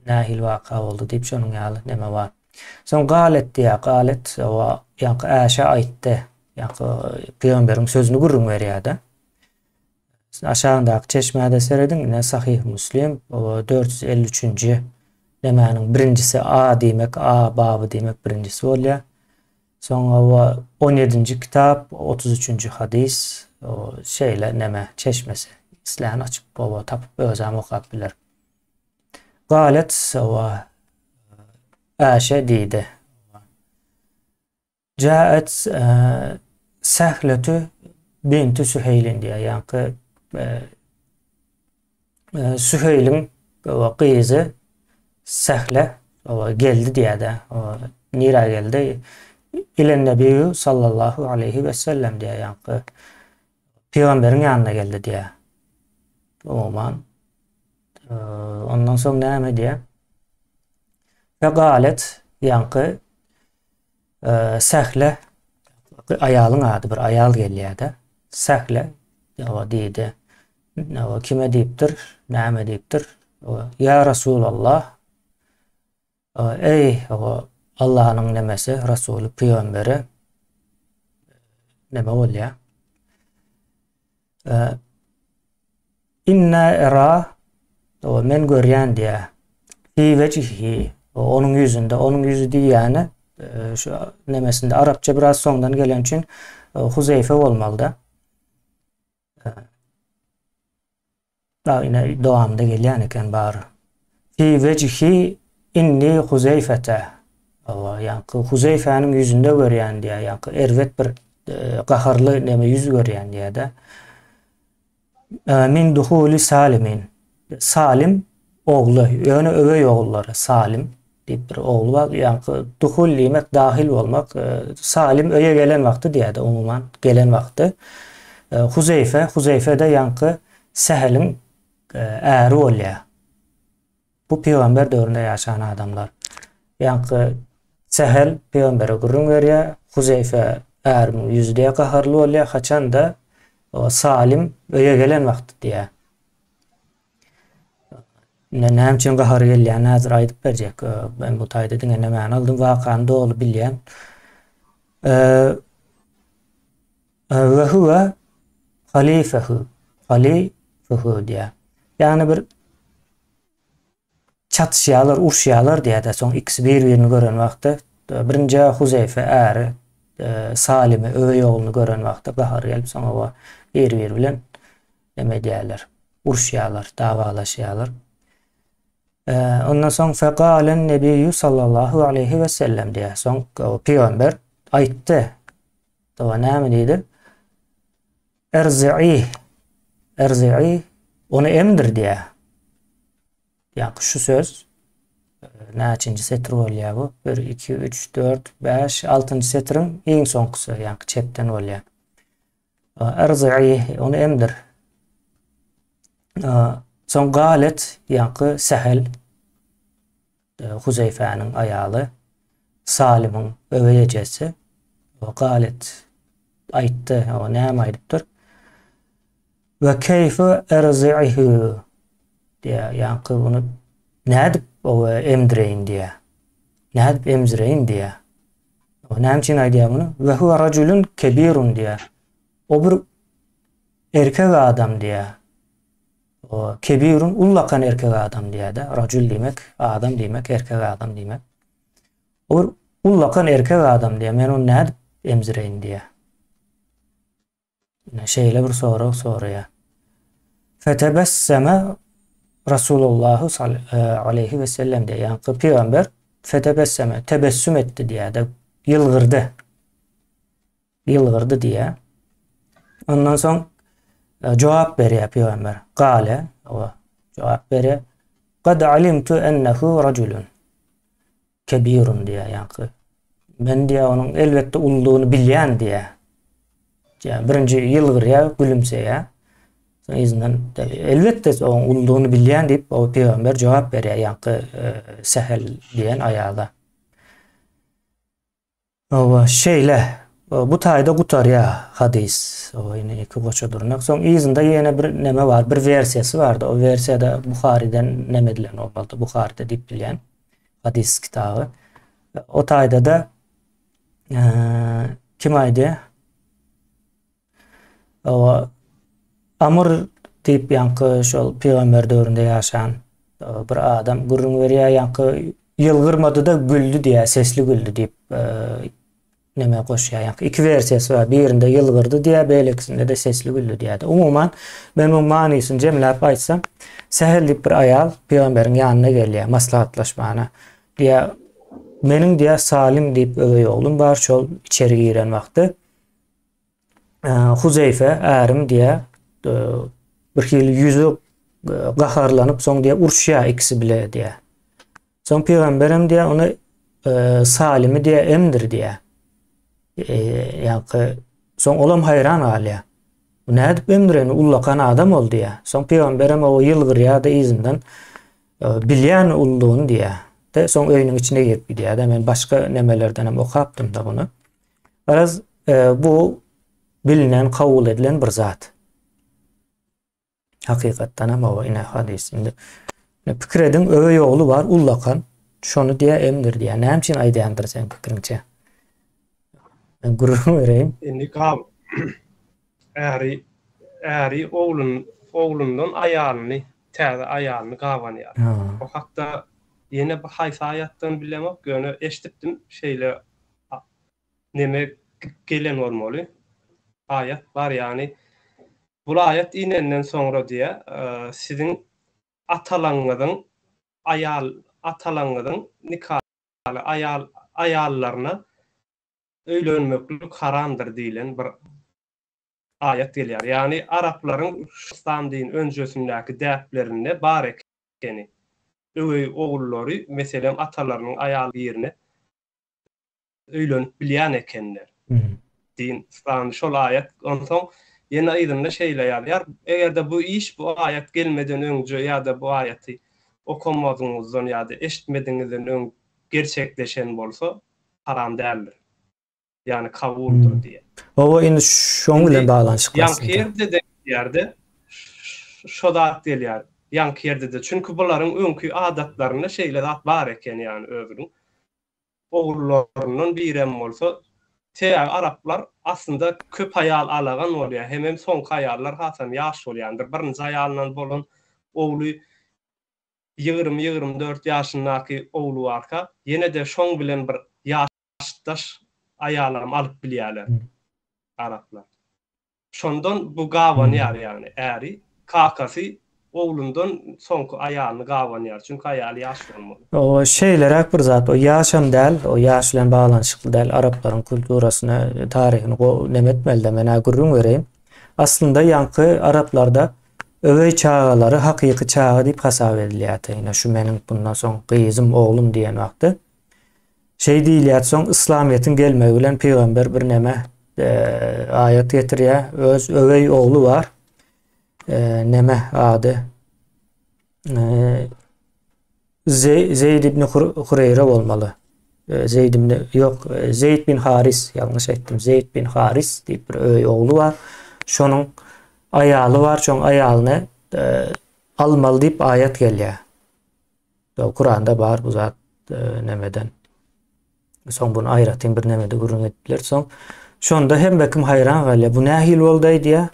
nähil waka boldy diýip şonuň ýaly neme bar. Soň galet diýär, galet o ýa-da Äşe aýtdy. Ýa-da peýgamberiň sözüni gurrun berýär-de. Aşağındaky çeşmäde seredin ne Sahih Müslim o 453-nji Nemäniň birincisi A diýmek, A babı diýmek birincisi bolýar. Soňra 17-nji kitap, 33-nji hadis, o şeýle neme çeşmesi. İsläni açyp baba tapyp özüm okap biler. Galet wa Aşe diýdi. Jaat Sahletu binti Süheylin diye yankı Süheyl'in o kızı Sahle o geldi diye de o nira geldi ilen Nebi sallallahu aleyhi ve sellem diye yankı Peygamberin yanına geldi diye. Oman ondan sonra ne diye ve galet yankı Sahle ayalın adı bir ayal gelýärdi. Sahle o diýdi. O kime diýipdir? Näme diýipdir? Ya Resulallah. Ey o Allah'ın nemesi, Resulü, Peygamberi. Neme bolýar? Inna era o men görýän diýär. Fi vecihi onun yüzünde, onun yüzü diýýäni şu nemesinde Arapça biraz sondan gelen için Huzeyfe olmalı da. Daha yine devamında gelen iken bari. Fi vecihi inni Huzeyfete. Yani Huzeyfe'nin yüzünde görüyen diye. Yani ervet bir kaharlı neme yüz görüyen diye de. Min duhuli Salim'in. Salim oğlu. Yani övey oğulları Salim. Bir oğlu var. Yani duhul demek dahil olmak. Salim öye gelen vakti diye de umuman gelen vakti. Huzeyfe de yankı Sehel'in eri olya. Bu peygamber dövründe yaşayan adamlar. Yankı Sehel peygambere gurrun veriyor. Huzeyfe erin yüzdeye kaharlı olya. Haçan da Salim öye gelen vakti diye. Näme üçin gahar gelýän näzir aýdyp berjek. Ben bu taýda diňe näme aldım wakan dolu bilýän. Ve huwa halifehu diýär. Yani bir çatışýarlar, urşýarlar diýär de soň ikisi bir-birini gören wagtda birinji Huzeyfe äri Salimi öwey oğluny gören wagtda gahar gelip soňra bir-biri bilen näme diýerler? Urşýarlar, dawalaşýarlar. Ondan soň fekalen Nebi sallallahu aleyhi ve sellem diye. Soň peygamber aýtdy. Tawa näme diýdi? Erzi'i onu emdir diye. Yani şu söz näçinji setr bolýar bu? 1 2 3 4 5 6-njy setrin iň soňkysy, yani çepden bolýar. Erzi'i onu emdir. Soň galet yankı Sehel Huzeyfe'nin ayalı Salim'in öveyecesi o galet aýtdy o näme aýdypdyr ve keyfe erzi'ihu diye yankı bunu nädip o emdireyin diye nädip emzireyin diye o näme üçin aýdýar bunu ve huwa raculun kebirun diye o bir erkek adam diye. O kebirun ullakan erkek adam diye de racul demek adam demek erkek adam demek. O ullakan erkek adam diye men onu nädip emzireyin diye. Şeýle bir soruya. Fetebesseme Resulullah sallallahu aleyhi ve sellem diye. Yani peygamber fetebesseme tebessüm etti diye de yılgırdı diye. Ondan sonra cevap veriyor peygamber. Kale o cevap veriyor. Kad alimtu ennehu raculun kebirun diye yani. Ben diye onun elbette olduğunu bilýän diye. Yani birinci yılgırya gülümseye. Sonra izinden elbette onun olduğunu bilýän deyip o peygamber cevap veriyor yani Sehel diyen ayağda. O şeyle bu taýda gutarya hadis. O yine iki goça durnak. Soň izinde yine bir neme var, bir versiýasy bardy. O versiýada Buhari'den neme dilen boldy. Buhari'de dip bilen hadis kitabı. O taýda da kim aýdy? O Amr diýip ýankı şol peygamber döwründe ýaşan bir adam gurrun veriyor yankı yılgırmadı da güldü diye sesli güldü deyip neme koşuyor yankı iki versiyası var birinde yılgırdı diye belekisinde de sesli güldü diye umuman ben bu manisini cemlep aytsam seherlik bir ayal peygamberin yanına geliyor maslahatlaşmana diye menin diye Salim deyip övey oğlum bar şol içeri giren vakti Huzeyfe erim diye bir hil yüzü gaharlanıp son diye urşya ikisi bile diye. Son peygamberim diye onu Salim'i diye emdir diye. Yani son olam hayran haliye. Ne edip emdireni ullakan adam oldu diye. Son peygamberim o yılgır ya da izinden bilyen ulluğun diye. De son öynün içine girip diye. De ben başka nemelerden hem okaptım da bunu. Biraz bu bilinen, kabul edilen bir zat. Hakikatten ama o yine hadisinde. Pikir edin övey oğlu var, ullakan. Şonu diye emdir diye. Ne için aydayandır sen pikirince? Ben gururumu vereyim. Indi kav. Äri oğlundan ayalını, täze ayalını gawan ýar. O hakda yine bir haýsy ayatdan bilemek göne eşitdim şeyle neme gelen olmaly. Ayet var yani. Bu ayet inenden sonra diye sizin atalarınızın nikahlı ayallarına öýlenmeklik haramdır diýilen bir ayet gelýär. Yani Arapların İslam din öncesindäki däplerinde bar ekeni. Öwey oğullary meselem atalarının ayalı ýerine öýlenip bilýän ekenler. Din İslam şol ayet onsoň ýene aýdymda şeýle ýalyar. Egerde bu iş bu ayet gelmeden öňce ýa-da bu ayeti okumadyňyzdan ýa-da eşitmediňizden öň gerçekleşen bolsa haram däldir. Yani kabuldur diye. O indi şoň bilen baglanşyk. Ýanky ýerde de ýerde şo da delýär. Ýanky ýerde de çünkü bularyň öňkü adatlaryna şeýle zat bar eken ýani özüniň oğullarynyň birem bolsa Araplar aslında köp ayal alagan bolýar. Hem son ayallar hasam ýaş bolýandyr. Birinji ayalyndan bolan oğlu 20-24 ýaşyndaky oğlu arka ýene de şoň bilen bir ýaşdaş ayallarym alyp bilýärler. Araplar. Şondan bu gawan ýar yani äri kakasy oğlundan sonku ayağını gawan ýar. Çünkü ayaly ýaş bolmaly. O şeyler bir zat o yaşam däl, o ýaş bilen baglanşykly däl Arapların kulturasyna, tarihine nemetmelde men gurrun bereyim. Aslında yankı Araplarda övey çağalary hakyky çağı diýip hasap edilýär. Ýa şu meniň bundan soň gyzym oğlum diýen wagty. Şey diýilýär soň İslamiýetiň gelmegi bilen peýgamber bir neme ayet getirýär. Öz övey oğlu var. Neme adı Zeyd ibn Hureyre olmalı. Zeyd bin Haris, yanlış ettim. Zeyd bin Haris deyip bir öy oğlu var. Şonun ayalı var. Şonun ayalını almalı deyip ayet gelýär. Kur'an'da var bu zat nemeden. Son bunu ayratın bir nemede gurun ettiler. Son şonda hem bekim hayran galya. Bu nähil bolday diye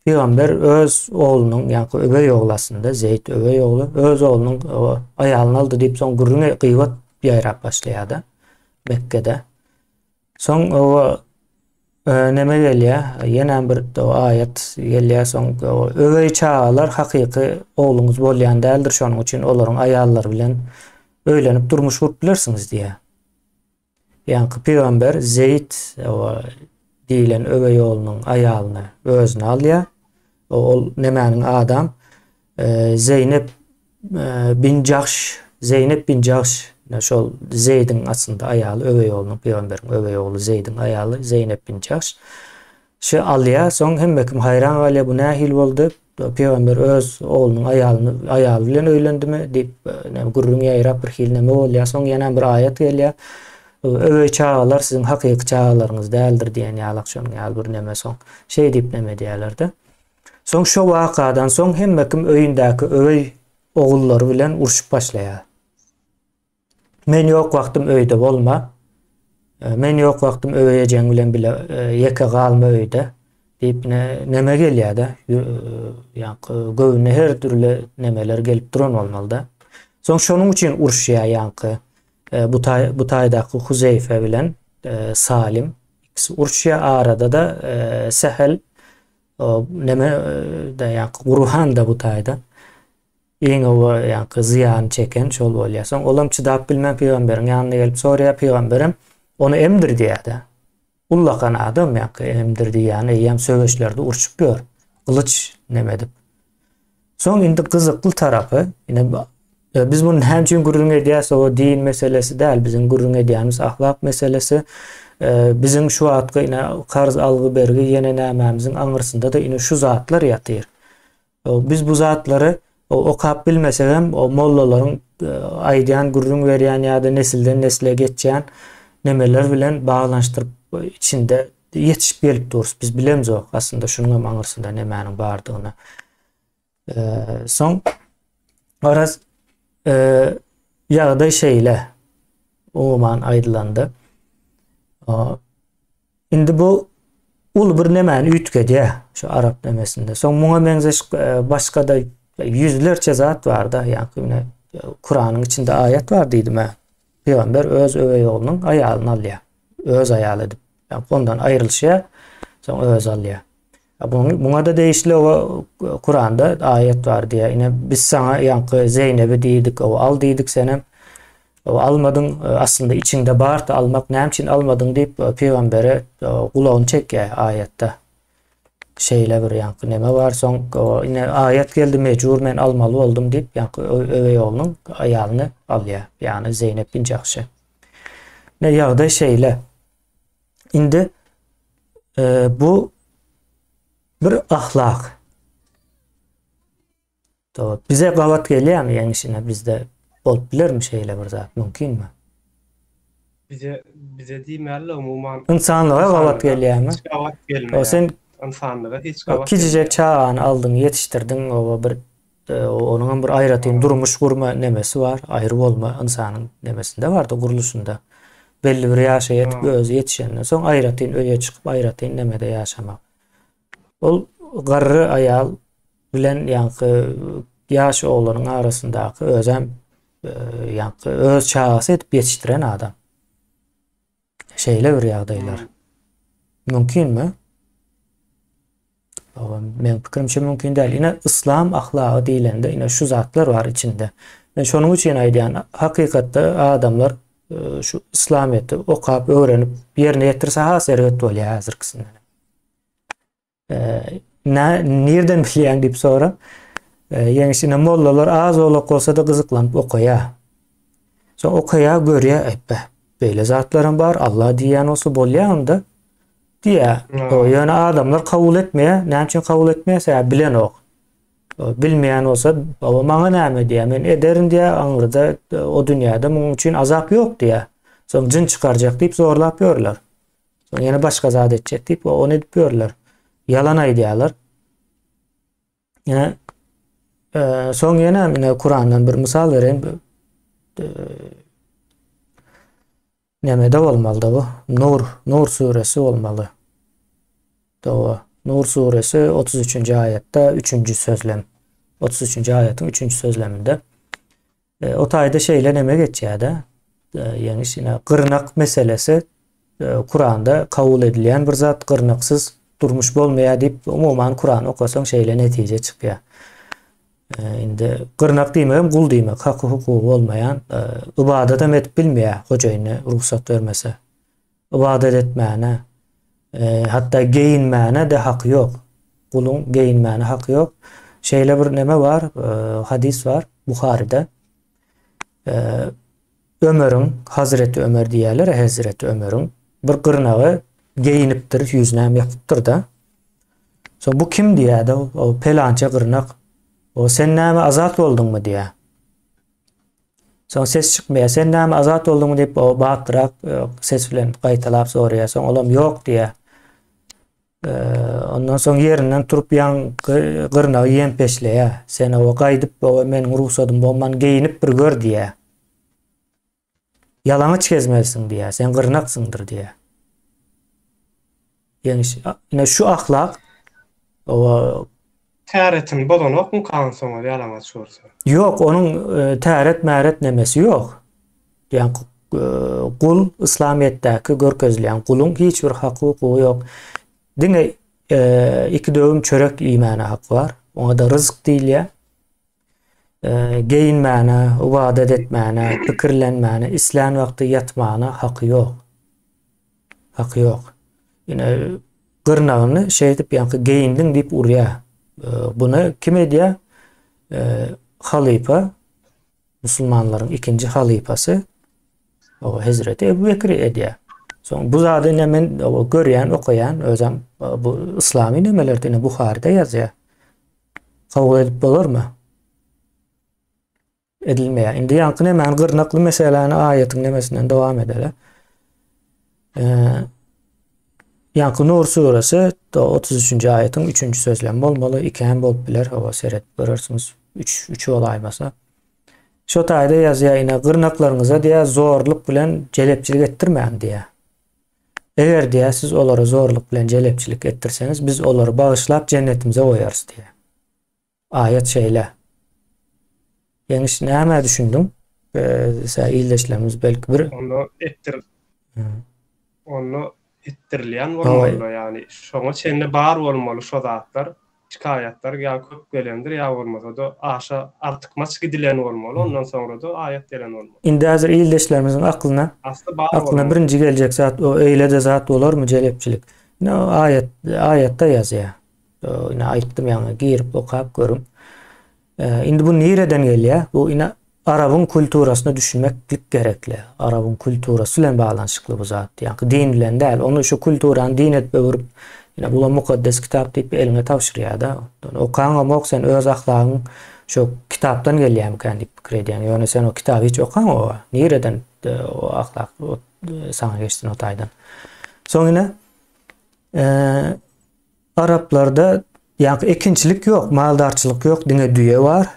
Peygamber öz oğlunun yani övey oğlasında Zeyd övey oğlu öz oğlunun ayalını aldı deyip son gurrun gıyvat yayrap başlayadı Mekke'de. Son o neme gelýär? Ýene bir o ayet gelýär son övey çağalar hakyky oğlunuz bolýan däldir şonuň üçin olaryň ayallary bilen öýlenip durmuş bolupdylarsınız diye. Yani Peygamber Zeyd o diýilen övey oğlunun ayalyny özüne alýar. O nemäniň adam Zeynep bin Jahş şol Zeyd'in aslında ayalı övey oğlunun Peygamberin övey oğlu Zeyd'in ayalı Zeynep bin Jahş. Şu alýar soň hemmekim hayran galya bu nähil boldy. Peygamber öz oğlunun ayaly bilen öýlendimi diýip gurrun ýaýrap bir hil neme bolýar. Soň ýene bir ayet gelýär. Övey çağalar sizin hakyky çağalarınız däldir diýen ýalyk şoň ýaly bir neme soň şey diýip neme diýerler-de. Soň şo wakadan soň hemmekim öýündäki övey oğullary bilen urşup başlaýar. Men ýok wagtym öýde bolma. Men ýok wagtym öýejeň bilen bile ýeke galma öýde diýip neme gelýär-de. Ýa-ni her türlü nemeler gelip duran bolmaly-da. Soň şonuň üçin urşýa ýanky. Bu taýdaky Huzeyfe bilen Salim ikisi urşýa, arada da Sehel neme da ýanky Gurhan da bu taýda. Eň o ýanky ziýan çeken şol bolýar. Soň olam çydap bilmän peýgamberiň ýanyna gelip sorýar, peýgamberim onu emdirdi ýa-da. Ullakan adam ýanky emdirdi, ýani ýam söwüşlerde urşup gör. Kılıç nemedip. Soň indi gyzykly tarapy, biz bunu hem için gurrun edýäs, o din meselesi däl, bizim gurrun edýänimiz ahlak meselesi. Bizim şu atky karz algy bergi ýene nämämizin aňyrsynda da ine şu zatlar ýatyr. Biz bu zatlary okap bilmesek hem o mollalaryň aýdýan gurrun berýän ýa-da nesilden nesile geçýän nemeler bilen baglanşdyryp içinde yetişip gelip durus. Biz bilemiz o aslında şunun aňyrsynda nemäniň bardygyny. Soň araz ýagdaý şeýle umuman aýdylandy. Indi bu ul bir nemäni üýtgedi şu Arap nemesinde. Soň muňa meňzeş başga da yüzlerce zat var da, ýani Kur'anyň içinde ayet var diýdim. Peýgamber öz öwey oğlunyň aýalyny alýar. Öz aýaly edip, ondan aýrylşýar, soň öz alýar. Muňa da değişli o Kur'anda ayet var diýe. Ine biz sana ýanky Zeynep'i diýdik, o al diýdik senem. O almadın, aslında içinde bar da almak näme için almadın diýip peýgambere gulagyny çekýär ayetde. Şeýle bir ýanky neme var, soň ine ayet geldi, mecbur men almaly boldum diýip ýanky öwey oğlunyň aýalyny alýar. Ýani Zeynep bin Cahşy. Ne ýagdaý şeýle. Indi bu bir ahlak. Bize gawat gelýärmi ýeňişine bizde bolup bilermi şeýle bir zat, mümkinmi? Bize diýmeli umuman insanlyga gawat gelýärmi? Gawat gelmeýär. Sen insanlyga hiç gawat. Kijije çağan aldın, yetiştirdin, o bir onun bir aýratyn durmuş gurma nemesi var, aýry bolma insanyň nemesinde bardy, guruluşunda. Belli bir ýaşa ýetip özü yetişenden soň aýratyn öýe çykyp aýratyn nemede ýaşamak. Ol garry aýal bilen ýanky ýaş oglanyň arasyndaky özem ýanky öz çağasy edip ýetişdiren adam. Şeýle bir ýagdaýlar. Mümkinmi? Men pikirimçe mümkin däl. Ine İslam ahlaky diýilende ine şu zatlar var içinde. Men şonuň üçin aýdýan, hakykatda adamlar şu İslamiyeti okap öğrenip yerine getirse haseret bolýar hazırkysynda. Nereden bilýän diýip soram. Ýeňişine mollalar az olak bolsa da gyzyklanyp okaýar. Soň okaýar, görýär, beýle zatlarym bar, Allah diýen olsa bolýar onda. Diýär. Ýöne adamlar kabul etmeýär. Näme üçin kabul etmeýär? Bilen ok. Bilmeýän olsa, "Baba maňa näme diýär? Men ederim" diýär. Aňyrda o dünýäde muň üçin azap ýok diýär. Soň jin çykarjak diýip zorlap ýörler. Soň ýene başga zat etjek diýip onu edip ýörler. Yalan aýdýarlar. Ýene soň ýene Kur'andan bir misal bereyim. Nämede bolmaly da bu? Nur suresi bolmaly. Nur suresi 33-nji aýatda 3-nji sözlem. 33-nji aýatyň 3-nji sözleminde o taýda şeýle neme geçýär-de? Ýani gyrnak meselesi Kur'anda kabul edilýän bir zat, gyrnaksyz durmuş bolmaýar diýip umuman Kur'an okasaň şeýle netije çykýar. Indi gyrnak diýmegem gul diýmek, haky hukuky bolmaýan, ibadat edip bilmeýär, hojaýyny ruhsat bermese. Ibadat etmäne, hatta geyinmäne de haky ýok. Gulun geyinmäne haky ýok. Şeýle bir neme var, hadis var Buhari'de. Ömer'in, Hazreti Ömer diýerler, Hazreti Ömer'in bir gyrnagy geyinipdir, ýüzüne ýapypdyr da. So bu kim diýär-de? O pelança gyrnak. O sen näme azat boldunmy diýär. Soň ses çykmaýar. Sen näme azat boldunmy diýip o batyrak ses bilen gaýtalap soraýar. Soň olam ýok diýär. Ondan soň ýerinden turup ýan gyrnagy ýen peşleýär. Sen o gaýdyp o meniň ruhsatym bolman geyinip bir gör diýär. Yalanyç gezmelisin diýär. Sen gyrnaksyňdyr diýär. Yani şu ahlak o Täretin bolanok mu kan soňa ýalama çorsa. Yok, onun täret märet nemesi yok. Yani kul İslamiyetdäki görkezleýän kulun hiç bir hakyky yok. Diňe iki döwüm çörek ýemäne hak var. Ona da rızık diýilýär. Geyinmäne, ibadet etmäne, pikirlenmäne, islan wagty ýatmagyna haky yok. Haky yok. Ýene gyrnagyny şey dip ýa-ni geyindiň dip urýar. Bunu kim edýär? Halifa, Müslümanların ikinci halifası o Hazreti Ebu Bekir edýär. Soň bu zady men görýän, okuyan özüm bu islami nemelerden Buhari'de ýazýar. Kabul edip bolarmy? Edilmeýär. Indi ýankyny men gyrnakly meseleni aýatyň nemesinden dowam edeler. Ýanky Nur surasy 33-nji aýatyň 3-nji sözlem bolmaly, iki hem bolup biler, hawa seret görürsüňiz. 3 olaýmasa. Şo taýda ýazýar, ine gyrnaklaryňyza diýär zorluk bilen jelepçilik etdirmäň diýär. Eger diýär siz olara zorluk bilen jelepçilik etdirseňiz, biz olary bagyşlap jennetimize goýarys diýär. Aýat şeýle. Yani näme düşündüm? İldeşlerimiz belki bir Onu ettirilýän bolmaly, yani şoňa çende bar bolmaly şo zatlar, şikayetler ýa köp gelendir ýa bolmasa da aşa artykmas gidilen bolmaly, ondan sonra da aýat gelen bolmaly. Indi hazır ildeşlerimizin aklına birinci gelecek zat o eýlede zat bolarmy jelepçilik? Ne ayetde ýazýar. Ine aýtdym ýa-ni girip okap görüm. Indi bu nereden gelýär? Bu ine Arabın kulturasyny düşünmeklik gerekli. Arabın kulturasy bilen baglanyşykly bu zat. Ýa-ni din bilen däl, onu şu kulturany din etip öwürüp ine bu mukaddes kitap diýip eline tapşyrýar da. Okan sen öz ahlagyň şu kitapdan gelýärmiken diýip pikir edýän. Ýöne sen o kitabı hiç okan o. Nereden o ahlak sana geçtin o taýdan. Soňra Araplarda ýa-ni ekinçilik yok, maldarçylyk yok, diňe düýe var.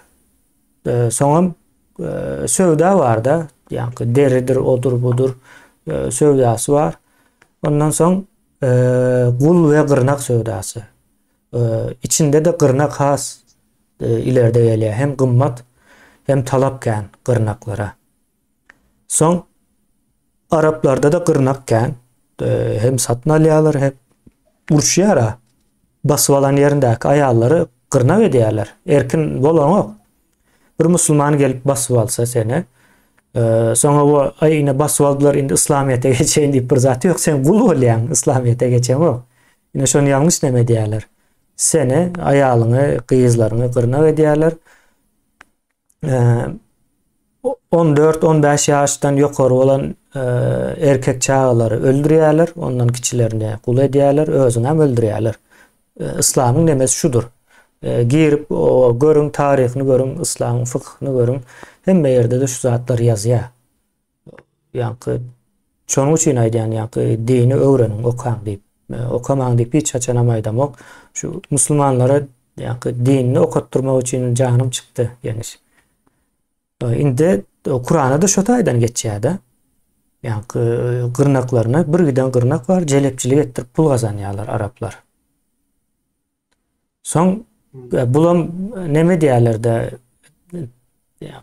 Soňra sövda var da, ýa-ni deridir, odur budur, sövdasy var. Ondan soň gul ve gırnak sövdası. İçinde de gırnak has ileride gelýär. Hem gymmat hem talapken gırnaklara. Soň Araplarda da gırnakken hem satyn alýarlar, hem urşýar. Basyp alan ýerindäki aýallary gırnak edýärler. Erkin bolanok. Bir musulman gelip basyp alsa seni, soňra bu aýyna basyp aldylar, indi İslamiyete geçeýin diýip bir zat ýok, sen gul bolýan, İslamiyete geçemok. Ine şonu ýalňyş neme diýerler. Seni, aýalyňy, gyýyzlaryňy gyrnak edýärler. 14-15 ýaşdan ýokary bolan erkek çağalary öldürýärler, ondan kiçilerini gul edýärler, özüni hem öldürýärler. İslamyň nemesi şudur. Girip o görün tarihini görün, İslamyň fıkhyny görün. Hemme ýerde de şu zatlar ýazýar. Ýa-ni şonuň üçin aýdýan, ýa-ni dini öwrenin, okan diýip, okamaň diýip hiç açanamaydım. Şu musulmanlara ýa-ni dinini okutturmak üçin janym çykdy, ýani. Indi Kur'ana da şo taýdan geçýär da. Ýa-ni gyrnaklaryna bir giden gyrnak var, jelepçilik etdirip pul gazanýarlar Araplar. Soň bulam neme diýerler de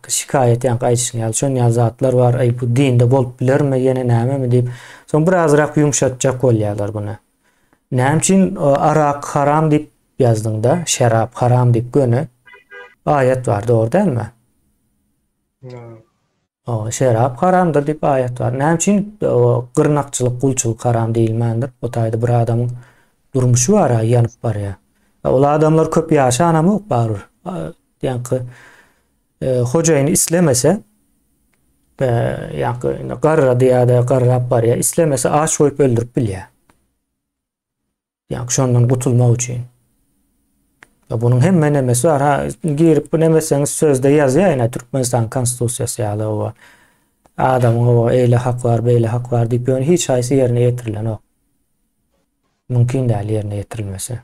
şikayet ýa-ni aýdyşyň şon ýazatlar var, ay bu dinde bolup bilermi, ýene näme diýip. Soň birazrak ýumşatjak bolýarlar bunu. Näme üçin arak haram diýip ýazdyň da, şerap haram diýip göne aýat bardy orada dälmi? O şerap haramdır diýip aýat bar. Näme üçin gyrnakçylyk, gulçylyk haram diýilmändir? O taýda bir adamyň durmuşy bar, ýanyp barýar. Ol adamlar köp ýaşanamok barır. Ýa-ni hojaýyny islemese, ýa-ni garra diýär, garrap barýar, islemese aç goýup öldürüp bilýär. Ýa-ni şondan gutulmak üçin. Bunun hemme nemesi var. Girip bu nemeseňiz sözde ýazýar, ýa-ni Türkmenistan konstitusiýasy ýaly o adamyň o eýle hak bar, beýle hak bar diýip hiç haýsy ýerine ýetirilen ok. Mümkin däl ýerine ýetirilmesi.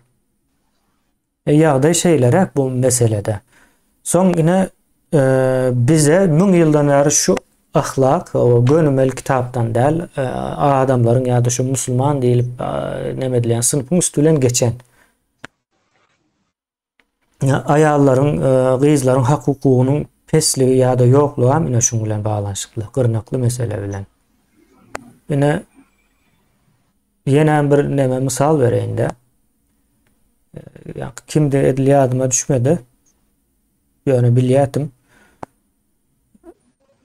Ýagdaý şeyler bu meselede. Soň ine bize 1000 ýyldan beri şu ahlak, o gönümel kitapdan däl adamlaryň ýa-da şu musulman diýilip neme diýen sınıfyň üstünden geçen. ayalların, gyzlaryň hak hukugynyň pesligi ýa-da ýoklugy hem ine şoň bilen baglanyşykly, gyrnakly mesele bilen. Ine ýene bir neme mysal bereýin-de. Kimde edil ýadyma düşmedi. Ýöne bilýätim.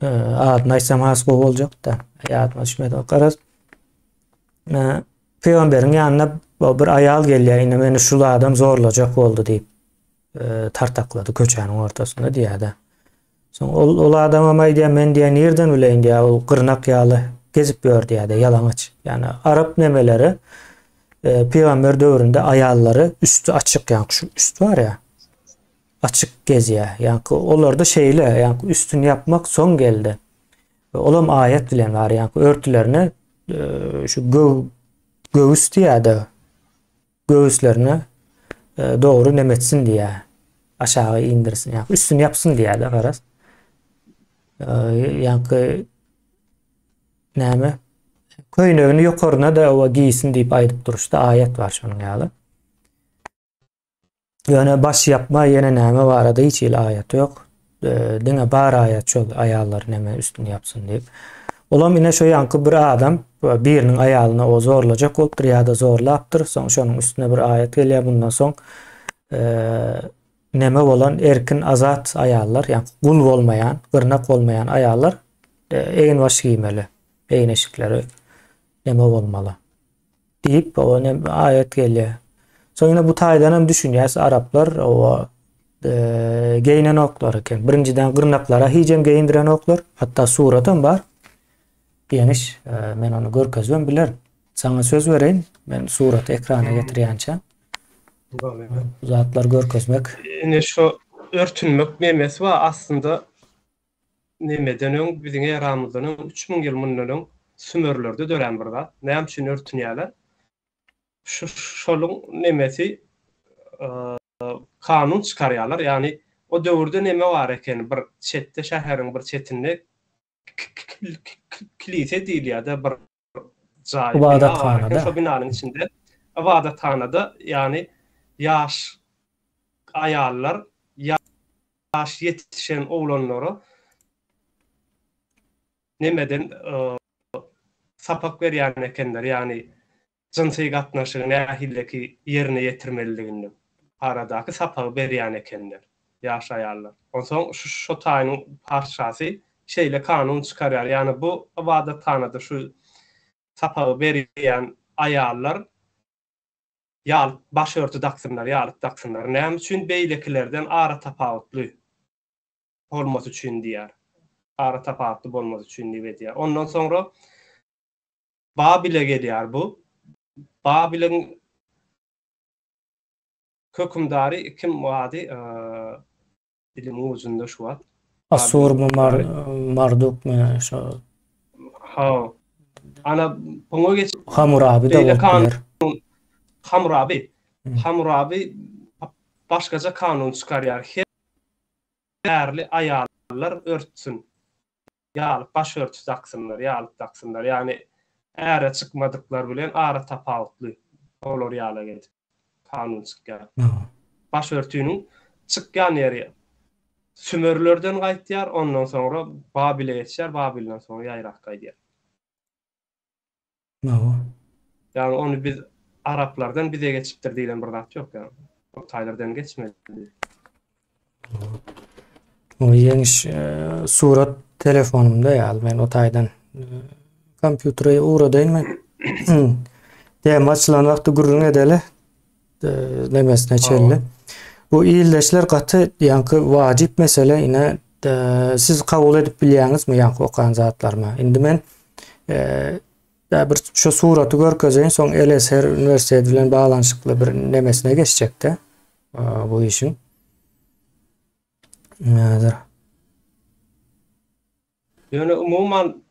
Adyny aýsam has boljak da, ýadyma düşmedi. Garaz. Peýgamberiň ýanyna bir ayal gelýär, ine meni şul adam zorlajak boldy diýip tartaklady köçäniň ortasynda diýär-de. Soň ol adama aýdýar, men diýär nerden bileýin diýär, ol gyrnak ýaly gezip ýör diýär-de, ýalanyç. Ýani Arap nemeleri Peýgamber döwründe ayallary üstü açyk, ýani şu üst var ýa, açyk gezýär. Ýani olarda şeýle, ýani üstün yapmak soň geldi. Olam ayet bilen var, ýani örtülerini şu göğüs diýär-de, göğüslerini doğru nemetsin diýär. Aşağı indirsin, ýani üstün yapsın diýär-de garaz. Ýani näme? Köýnegini ýokaryna da o giysin diýip aýdyp duruşda ayet var şonuň ýaly. Ýöne baş yapma ýene näme barada hiç il ayet ýok. Diňe bar ayet şol ayallar näme üstün yapsın diýip. Olam ine şo ýanky bir adam biriniň aýalyna o zorlajak bolupdyr ýa-da zorlapdyr. Soň şonuň üstüne bir ayet gelýär, bundan soň näme bolan erkin azat ayallar, ýani gul bolmayan, gyrnak bolmayan ayallar egin baş giymeli, egin eşikleri näme bolmaly diýip o ayet gelýär. Soňra bu taýdan hem düşünýäs Araplar o geyinen oklar eken. Birinciden gırnaklara hicem geyindiren oklar. Hatta suratan var. Geniş. Men onu görkezbem bilerim. Sana söz vereyim. Ben suratı ekrana getirýänçe. Zatlar görkezmek. Ine şu örtünmek memesi var aslında nemeden öň biziň eramyzdan 3000 ýyl mundan sümörlerde dören bir zat. Näme üçin örtünýärler? Şoluň nemesi kanun çykarýarlar. Ýani o döwürde neme bar eken, bir çetde şäheriň bir çetinde kilise diýilýär-de bir jaý. Ibadethanada. Şo binanyň içinde ibadethanada ýani ýaş ayallar, ýaş yetişen oglanlary nemeden sapak berýän ekenler, ýani jynsyy gatnaşygyň nähilleki ýerine ýetirmeliligini aradaky sapagy berýän ekenler, ýaş ayallar. Onsoň şo taýynyň parçasy şeýle kanun çykarýar. Ýani bu ibadethanada şu sapagy berýän ayallar ýalyp başörtü taksınlar, ýalyp taksınlar. Näme üçin beýlekilerden ara tapawutly bolmasy üçin diýär. Ara tapawutly bolmasy üçin diýär. Ondan soňra Babil'e gelýär bu. Babil'in hökümdary kim wadi? Dilim uzunda şu wagt. Asur mu Marduk mu şo? Ha. Ana bunu geç Hammurabi da bolýar. Hammurabi başgaça kanun çykarýar. Herli ayallar örtsün. Ýalyp başörtü taksınlar, ýalyp taksınlar. Ýani äre çykmadyklar bilen ara tapawutly olar ýala gelip kanun çykýar. Başörtüniň çykýan ýeri sümörlerden gaýtýar, ondan soňra Babil'e geçýär, Babil'den soňra ýaýrak gaýdýar. Yani onu biz Araplardan bize geçipdir diýilen bir zat ýok ýani. O taýlardan geçmedi. O ýeňiş surat telefonumda ýaly, men o taýdan kompýutere uradayn men. Däm açylan wagty gurrun edeli demesine çelli. Bu ýyldaşlar gaty ýanky wajip mesele ine siz kabul edip bilýäňizmi ýanky okan zatlarma? Indi men bir şu suraty görkezeýin, soň Elazığ Üniversitesi bilen baglanyşykly bir nemesine geçecekde bu işin. Nädir? Yani umuman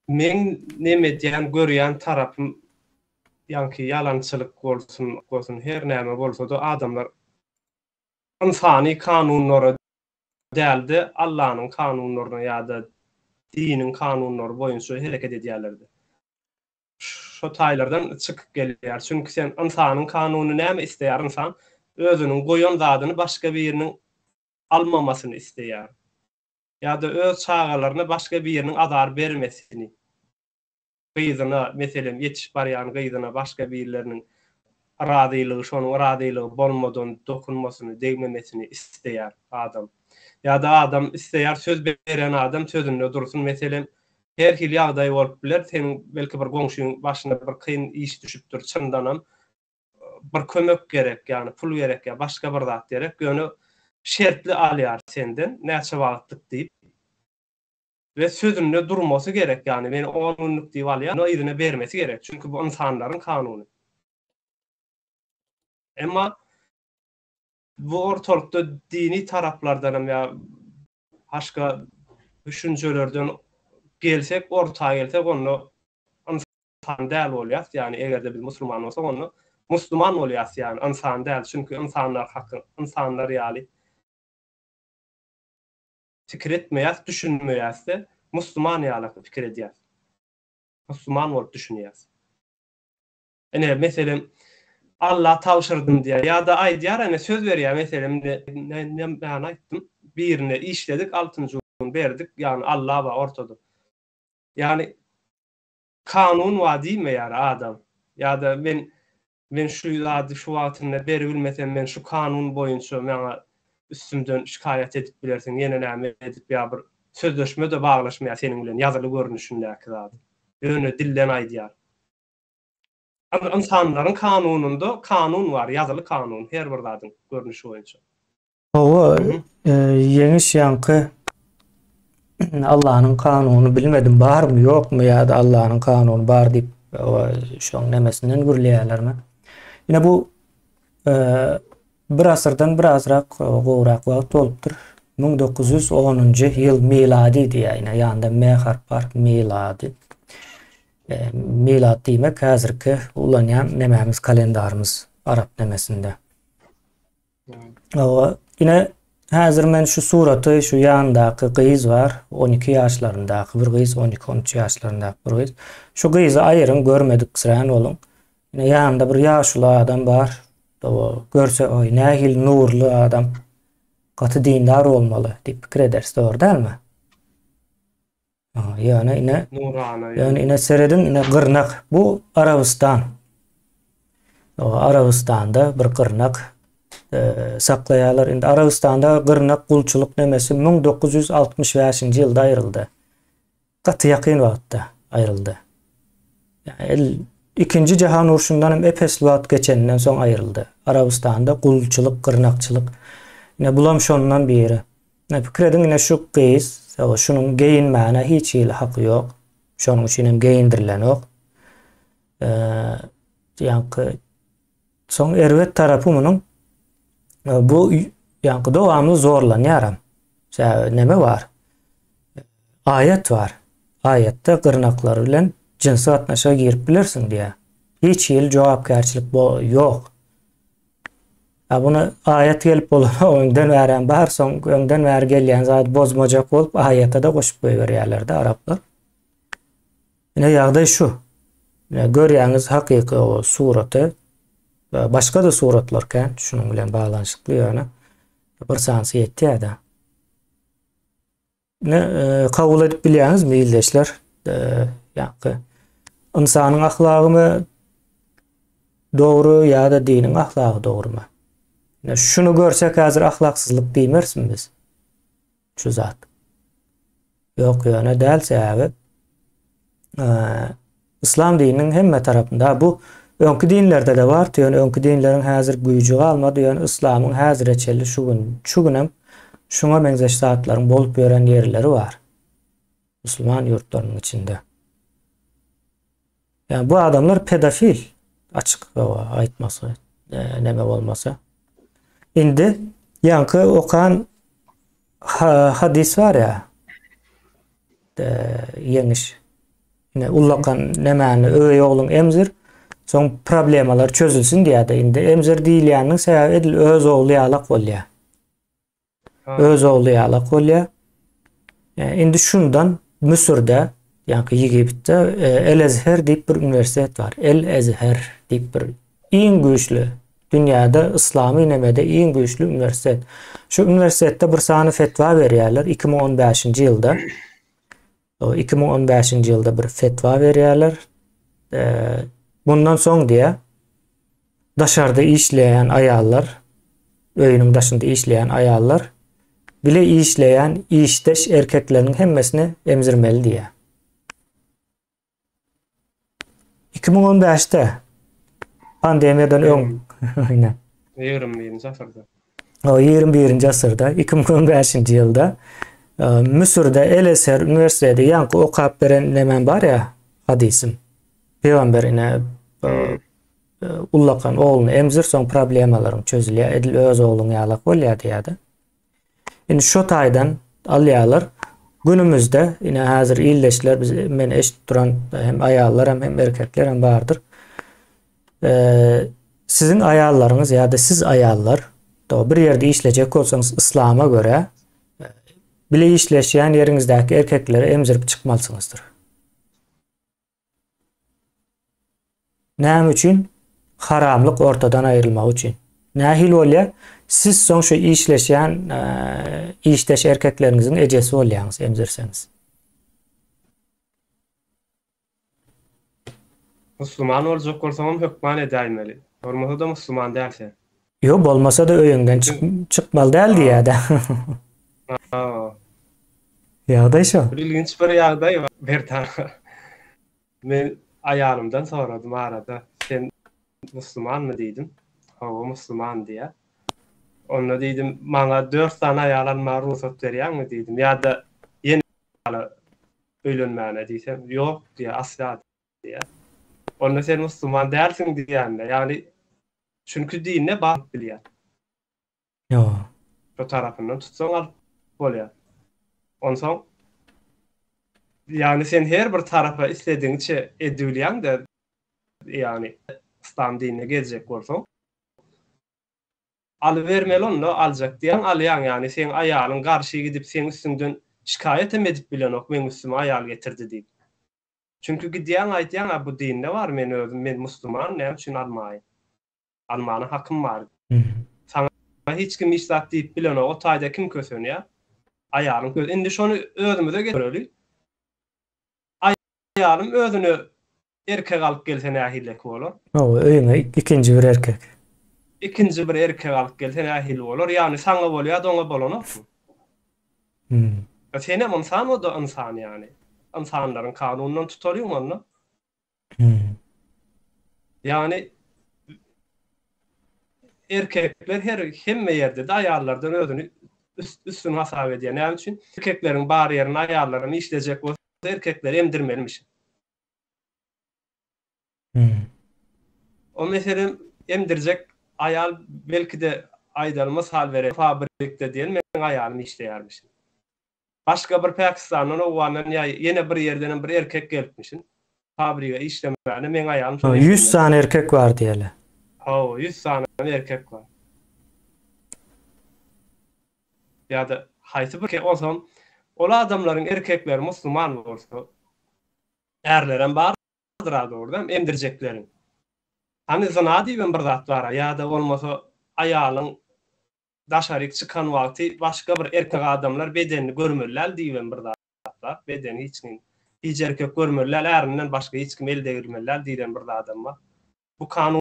men neme diýen görýän tarapym ýanky ýalançylyk bolsun her näme bolsa da adamlar insani kanunlara däldi, Allah'ın kanunlarına ýa-da dinin kanunları boýunça hereket edýärlerdi. Şo taýlardan çykyp gelýär. Çünki sen insanyň kanuny näme isleýär insan? özünün goýan zadyny başga biriniň almamasyny isleýär. Ya da öz çağalaryna başga biriniň azar bermesini. Gyzyna, meselem yetiş barýan gyzyna başga birleriniň radylygy, şonuň radylygy bolmadan dokunmasyny, degmemesini isleýär adam. Ya da adam isleýär, söz beren adam sözünde dursun. Meselem her hil ýagdaý bolup biler, senin belki bir goňşuň başyna bir kyn iş düşüpdir, çyndanam bir kömek gerek, ýani pul gerek ya başga bir zat gerek, ýöne şertli alýar senden, näçe wagtlyk diýip ve sözünde durmasy gerek, ýani men 10 günlük diýip alýar, no ýerine bermesi gerek. Çünkü bu insanlaryň kanuny. Emma bu ortalıkta dini taraplardan ya başka düşüncelerden gelsek, ortaya gelsek onu insan değil oluyor. Yani eğer de biz Müslüman olsak onu Müslüman oluyor yani insan değil. Çünkü insanlar hakkı, insanlar yani fikir etmeyez, düşünmeyez de Müslüman yani fikir ediyez. Müslüman olup düşünüyez. Yani mesela Allah tavşırdım diye ya da ay diyar hani söz veriyor mesela ne ben aytdım birine işledik 6. gün verdik yani Allah var ortada. Yani kanun var değil mi yani adam ya da ben şu adı şu vaktinde verilmesem ben şu kanun boyunca bana üstümden şikayet edip bilirsin yenileme edip ya bir sözleşme de bağlaşmaya senin bilen yazılı görünüşünde kadar. Öyle dilden ay diyar. İnsanların kanununda kanun var, yazılı kanun. Her bir zadın görünüşü boyunca. O yeniş yankı Allah'ın kanunu bilmedim bar mı yok mu ya da Allah'ın kanunu bar deyip şu nemesinden gürleýärlermi. Yine bu bir asırdan birazrak gowrak wagt bolupdyr. 1910 ýyl miladi diýär. Ýa-da me harp bar miladi. Milad diýmek häzirki ulanýan nemämiz kalendarymız Arap nemesinde. Yine häzir men şu suraty şu ýandaky gyz bar 12 ýaşlaryndaky bir gyz 12-13 ýaşlaryndaky bir gyz. Şu gyzy aýyryn görmedik sirän bolun. Yine ýanynda bir ýaşly adam bar. Görse oy nähil nurly adam gaty dindar bolmaly diýip pikir edersiz, dogry dälmi? Yani yine Nurana. yani yine seredin yine gırnak. Bu Arabistan. O Arabistan'da bir gırnak saklayalar. Indi Arabistan'da gırnak kulçuluk nemesi 1965 ýylda ayrıldı. Gaty ýakyn wagtda ayrıldı. Yani ikinci Jahan uruşundan hem epes wagt geçenden soň ayrıldı. Arabistan'da kulçuluk, gırnakçılık. Yine bulam şondan biri. Ne pikir edin yine şu gyz şunun geyinmäne hiç ýyly haky ýok. Şonuň üçin hem geyindirileni ýok. Ýanky soň erwet tarapy munyň bu ýanky dowamly zorlanýaram. Neme var? Ayet var. Ayette gırnaklary bilen jinsi gatnaşa girip bilirsin diye. Hiç ýyl jogapkärçilik ýok. Buna ayet gelip bolan öňden wären bar soň öňden wär gelýän zat bozmajak bolup ayete de goşup goýberýärler-de araplar. Ine ýagdaý şu. Görýäňiz hakyky o suraty we başga da suratlar kan şunun bilen baglanyşykly ýöne bir sansy ýetdi-de. Ne kabul edip bilýäňiz mi ildeşler? Ýa-da insanyň ahlagymy dogry ýa-da diniň ahlagy dogrymy? Şunu görsek hazır ahlaksızlık diýmersin biz. Şu zat. Yok ýöne däl sebäbi. İslam dininiň hemme tarapynda bu öňkü dinlerde de bar. Ýöne öňkü dinleriň häzir güýji galmady. Ýöne İslamyň häzir eçeli şu günem şuňa benzeş zatlaryň bolup ýören ýerleri bar. Müslüman ýurtlarynyň içinde. Yani bu adamlar pedofil. Açyk aýtmasy, neme bolmasa. Indi yankı okan hadis var ya yeniş yine ullakan nemäni öýe oğlun emzir soň problemalar çözülsün diýär. Indi emzir diýilýäniň sebäbi edil öz oğlu ýalak bolýar. Öz oğlu ýalak bolýar. Indi şundan Müsürde ýa-da Ýigiptde El Ezher diýip bir üniversitet var. El Ezher diýip bir iň güýçlü Dünyada İslami nemede en güçlü üniversitet. Şu üniversitette bir sany fetva berýärler 2015-nji ýylda. O 2015-nji ýylda bir fetva berýärler. Bundan soň diye daşarda işleyen ayallar, öýüniň daşynda işleyen ayallar bile işleyen işdeş erkeklerin hemmesini emzirmeli diye. 2015'te pandemiyadan öň aynen. 21-nji asyrda. O 21-nji asyrda 2015-nji ýylda Müsürde El-Eser Üniversitede ýanky okap beren nemen bar ya hadisim. Peygamberine ullakan oğlunu emzir soň problemalaryň çözülýär. Edil öz oğluny ýalak bolýar diýdi. Indi şu taýdan alýarlar. Günümüzde yine hazır illeşler men eşit duran hem ayallar hem erkekler hem bardır. Sizin ayallarınız ya da siz ayallar bir yerde işleyecek olsanız İslam'a göre bile işleşen yerinizde erkekleri emzirip çıkmalısınızdır. Näme üçin? Haramlık ortadan ayrılmak için. Nähil bolýar? Siz soň şu işleşen işdeş erkeklerinizin ejesi bolýaňyz emzirseňiz. Müslüman olacak bolsaňam hökman edäýmeli. Hormata da Müslüman dälse. Yo bolmasa da öýüňden çıkmaly däl diýär-de. Ýagdaý şo. Bir ilginç bir ýagdaý bir tane. Men ayalımdan soradım arada. Sen Müslüman mı dedim. Hawa Müslüman diye. Onda dedim bana 4 tane ayalma ruhsat berýärmi dedim. Ya da yeni öýlenmäne diýsem, yok diye asla diye. Onda sen Müslüman dälsin diýende. Yani çünkü dinine bağlı bilýär. Yo. O tarafından tutsaň alyp bolýar. Onsoň yani sen her bir tarafa istediňçe edilýän de yani İslam dinine gelecek bolsaň alıvermeli onu aljak diýen alýan yani sen aýalyň garşy gidip sen üstünden şikayet edip bilen ok men Müslüman aýal getirdi diýip. Çünkü gidýän aýtýan bu dinde var men özüm men Müslüman näme üçin almaýyn. Almana hakym bar. Sana hiç kim işlat diýip bilen o taýda kim kösenýär? Aýalyň köz. Indi şonu özümüze getireli. Aýalym özüni erkek alıp gelse nähillek bolar? O öýüňe ikinji bir erkek. İkinci bir erkek alıp gelse nähil bolar? Yani sana bolýar, doňa bolanokmy? Sen hem insan o da insan yani. İnsanların kanunundan tutarıyor mu onu? Yani erkekler hemme yerde de ayarlardan özünü üstün hasap ediyor. Ne için? Erkeklerin bariyerini ayarlarını işleyecek olsa erkekleri emdirmelimiş. O mesela emdirecek ayal belki de aydalmaz hal verir. Fabrikte diyelim ben ayalımı işleyermişim. Başka bir Pakistan'ın o vanan ya yine bir yerden bir erkek gelmişsin. Fabrika işlemeyene men ayalım. 100 tane erkek var diyelim. 100 tane erkek var. Ya da haysi bir olsam ola adamların erkekler Müslüman olsa erleren bardır adı oradan emdireceklerin. Hani zana diýen bir zat var ya da olmasa ayalın daşaryk çıkan wagty başga bir erkek adamlar bedenini görmerler diýen bir zat var. Bedeni hiç erkek görmerler, erinden başga hiç kim elde görmerler diýen bir adam var. Bu kanuna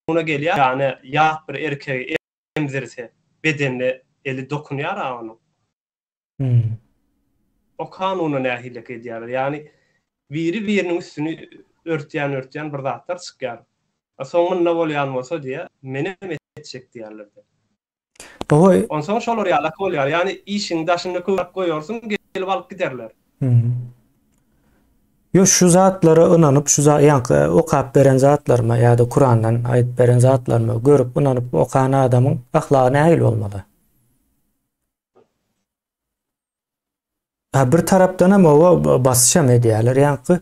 gelýär yani ýat bir erkeği emzirse bedenine eli dokunýar onu. O kanuna nähillik edýär. Yani biri birinin üstünü örtýän bir zatlar çykýar. Soňra bolýan bolsa diye meni etjek diýerlerdi. Onsoň şolar ýalak bolýar. Yani işiň daşyny koýup goýarsyň gelip alyp giderler. Yo şu zatlara inanyp şu ýa okap beren zatlarma ya da Kur'andan aýyp beren zatlarma görüp inanyp okan adamyň ahlaky nähil bolmaly? Bir tarapdan hem o basışam edýärler. Ýa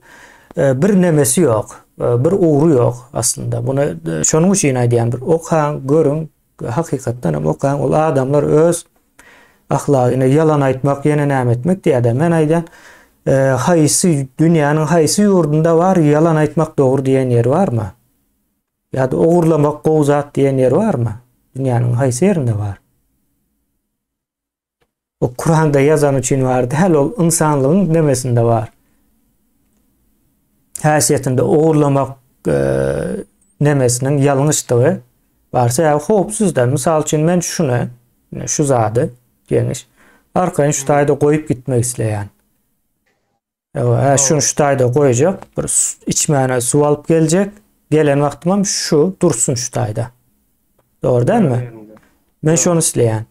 bir nemesi yok, bir uğru yok aslında. Bunu şonuň üçin aýdýan bir okan görün hakykatdan hem okan ol adamlar öz ahlakyny yalan aýtmak, ýene näme etmek diýär. Men aýdan haýsy dünýäniň haýsy ýurdunda var ýalan aýtmak dogry diýen ýer barmy? ya da oğurlamak kovzat diyen yer var mı? Dünyanın haysi yerinde var. O Kur'an'da yazan için var. Hel ol insanlığın demesinde var. Haysiyetinde oğurlamak nemesinin yanlışlığı varsa ya hopsuzdan. Misal için men şunu şu zadı geniş. Arkayın şu tayda koyup gitmek isteyen. Şunu şu tayda koyacak. Bir içmeyene su alıp gelecek. Gelen vaktimam şu dursun şu tayda. Doğru değil mi? Ben şunu isteyen.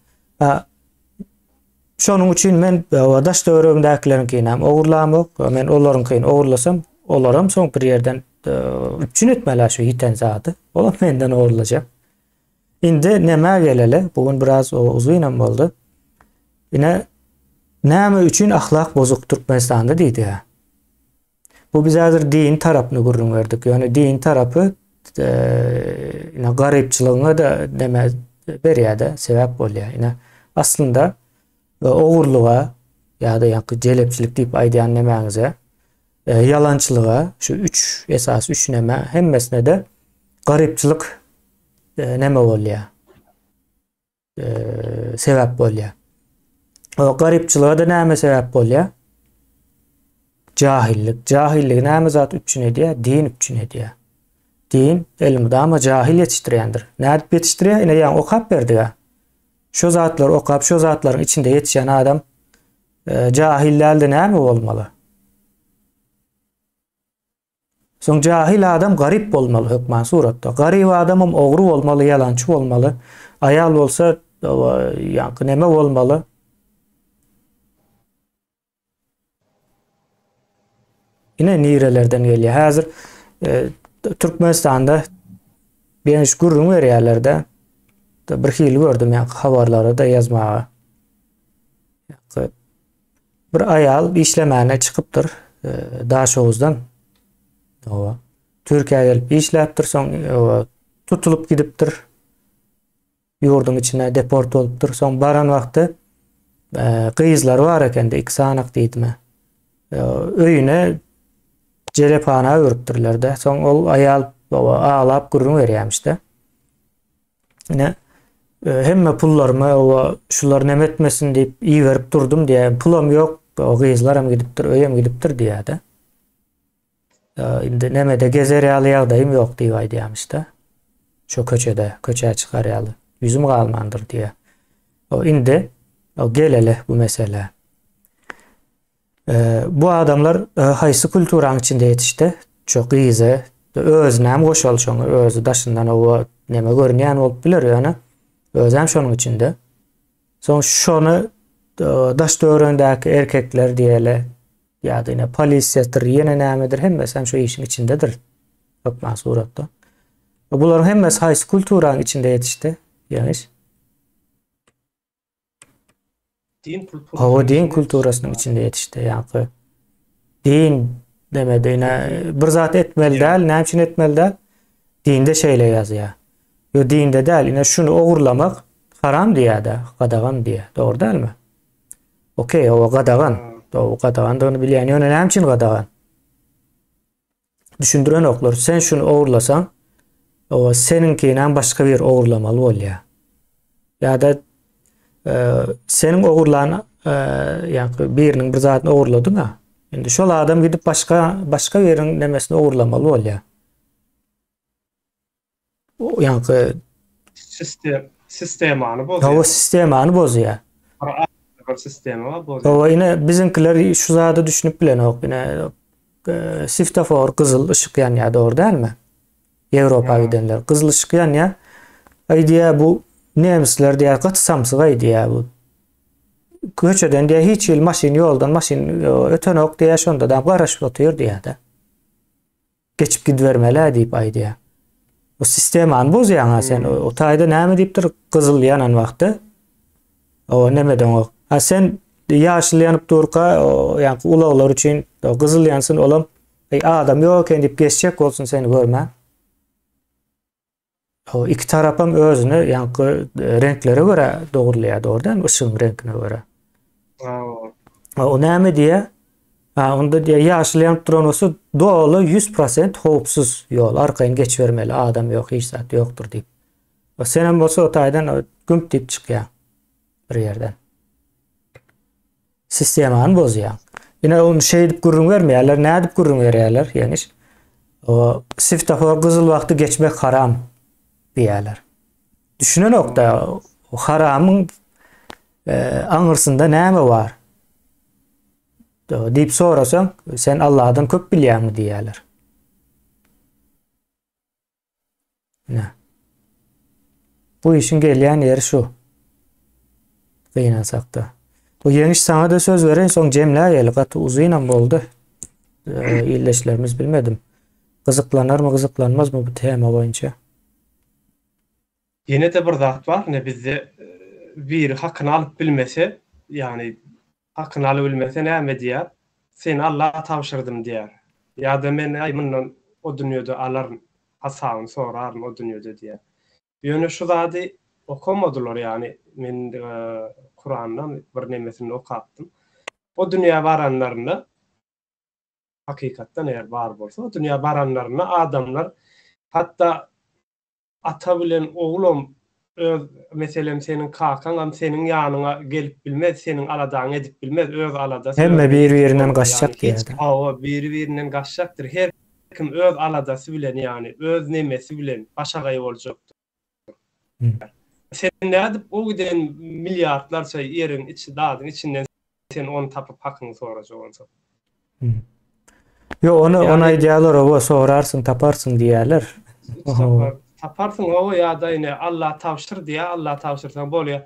Şonun için men daş dövrümdekilerin kiyinem oğurlamak. Men onların kiyin oğurlasam olaram son bir yerden üçün etmeler şu hiten zadı. Ola menden oğurlayacak. Indi neme gelele. Bugün biraz uzun oldu. Yine neme üçün ahlak bozuk Türkmenistan'da deydi ya. Bu biz hazır din tarafını gurrun verdik. Yani din tarafı yine garipçılığına da neme veriyor da sebep oluyor. Yine aslında oğurluğa ya da yankı celepçilik deyip aydayan nemeğinize yalançılığa şu üç esas üç neme hemmesine de garipçılık neme oluyor. Sebep oluyor. O garipçılığa da neme sebep oluyor? Cahillik. Cahillik neme zat üçün ediyor? Din üçün ediyor. Din ilmide ama cahil yetiştiriyendir. Ne edip yetiştiriyor? Yine yani okap verdi ya. Şu zatlar okap, şu zatların içinde yetişen adam cahillerde ne mi olmalı? Son cahil adam garip olmalı hükman suratta. Garip adamım oğru olmalı, yalancı olmalı. Ayal olsa yankı neme olmalı. Yine nirelerden geliyor. Hazır Türkmenistan'da bir iş gurrun ver yerlerde bir hil gördüm yani haberlere da yazmaya. Bir ayal işlemene çıkıptır Daşoğuz'dan. Türkiye'ye gelip işleptir, son tutulup gidiptir. Yurdun içine deport oluptur. Son baran vakti kıyızlar var eken de iki sanak deydi mi? Öyüne celephanaya örüptürler de. Son o ayal ağlap gurrun veriyormuş da. Yine hemme pullarımı şular nemetmesin deyip iyi verip durdum diye pulum yok. O kıyızlar hem gidiptir, öyem gidiptir diye de. Indi nemede gezer yağdayım yok diye diyemiş de. Şu köçeye çıkar yalı. Yüzüm kalmandır diye. O indi o gelele bu mesele. Bu adamlar haysı kulturan içinde yetişti. Çok iyice öznem koşal şonu özü daşından o neme görünüyen olup bilir yani. Özlem şunun içinde. Son şunu daş dövründeki erkekler diyele ya da yine polisyadır, yine nemedir hemmesi şu işin içindedir. Bakma suratta. Bunların hemmesi haysi kulturan içinde yetişti. Yani din kulturasının içinde yetişti. Yani din demedi yine bir zat etmeli değil, ne için etmeli değil? Dinde şeyle yazıyor. Yo dinde değil, yine şunu uğurlamak haram diye de, qadağan diye. Doğru değil mi? Okey, o qadağan. O qadağan da onu bilen. Yani ne için qadağan? Düşündüren oklar. Sen şunu uğurlasan, o seninkiyle başka bir uğurlamalı oluyor. Ya da senin uğurlan yani birinin bir zatını uğurladın ha. Şimdi şu adam gidip başka birinin demesini uğurlamalı oluyor. Yani sistemanı bozuyor. O sistemanı bozuyor. Sistemi bozuyor. O yine bizimkiler şu zatı düşünüp bilen ok yine siftafor kızıl ışık yan ya doğru değil mi? Avrupa gidenler kızıl ışık yan ya. Ay diye bu nemisler diye katsamsıgay diye bu. Köçeden diye hiç il maşin yoldan maşin öten ok diye şonda da qaraşıp otuyor diye de. Geçip gidivermeler deyip ay diye. O sisteman bozuyan ha sen o tayda näme deyipdir kızıl yanan vakti. O nemeden o. Ha sen yaşlı yanıp durka o yani ulalar için o kızıl yansın olam adam yok deyip geçecek olsun seni görme. O iki tarafım özünü yani renklere göre doğruluyor doğru değil mi? Işığın renkine göre. O näme diye Onda diye yaşlayan duran olsa doğalı 100% hopsuz yol. Arkayın geçivermeli. Adam yok, hiç zat yoktur deyip. Senem bolsa o taydan gümp deyip çıkıyor bir yerden. Sistemanı bozuyor. Yine onu şey deyip gurrun vermeyerler. Ne deyip gurrun vererler? Yani o siftafor kızıl vakti geçmek haram diyorlar. Düşünen nokta o haramın anırsında ne var? Deyip sorasan sen Allah'dan köp bilýän mi diýerler. Ne? Bu işin gelýän ýeri şu. Gynasakda. Bu ýeňiş saňa da söz beren soň Cemlä ýeli gaty uzynam boldy. Illeşlerimiz bilmedim. Gyzyklanarmy, gyzyklanmazmy bu tema boýunça? Yine de bir zat var, ne bizde bir hakkını alıp bilmese, yani hakkını alıp bilmese näme diýär? Sen Allah'a tavşırdım diýär. Ya da men aýmyndan o dünýede alarym, hasabyny sorarym o dünýede diýär. Ýöne şu zady okamadylar, yani men Kur'andan bir nemesini okapdym. O dünýä baranlaryna hakykatdan eğer bar bolsa, o dünýä baranlaryna adamlar hatta ata bilen oglum öz meselem senin kakaňam senin ýanyňa gelip bilmez, senin aladaň edip bilmez, öz alada. Hemme bir-birinden gaçjak diýerdi. Hawa bir-birinden gaçjakdyr. Her kim öz aladasy bilen, yani öz nemesi bilen başagaý boljakdyr. Sen nädip o giden milyardlarça ýeriň içi dadyň içinden sen onu tapyp hakyny sorajak bolsa. Yo onu diýerler, o sorarsın, taparsın diýerler. Taparsın o ya da yine Allah tavşır diye, Allah tavşırsan bolýar.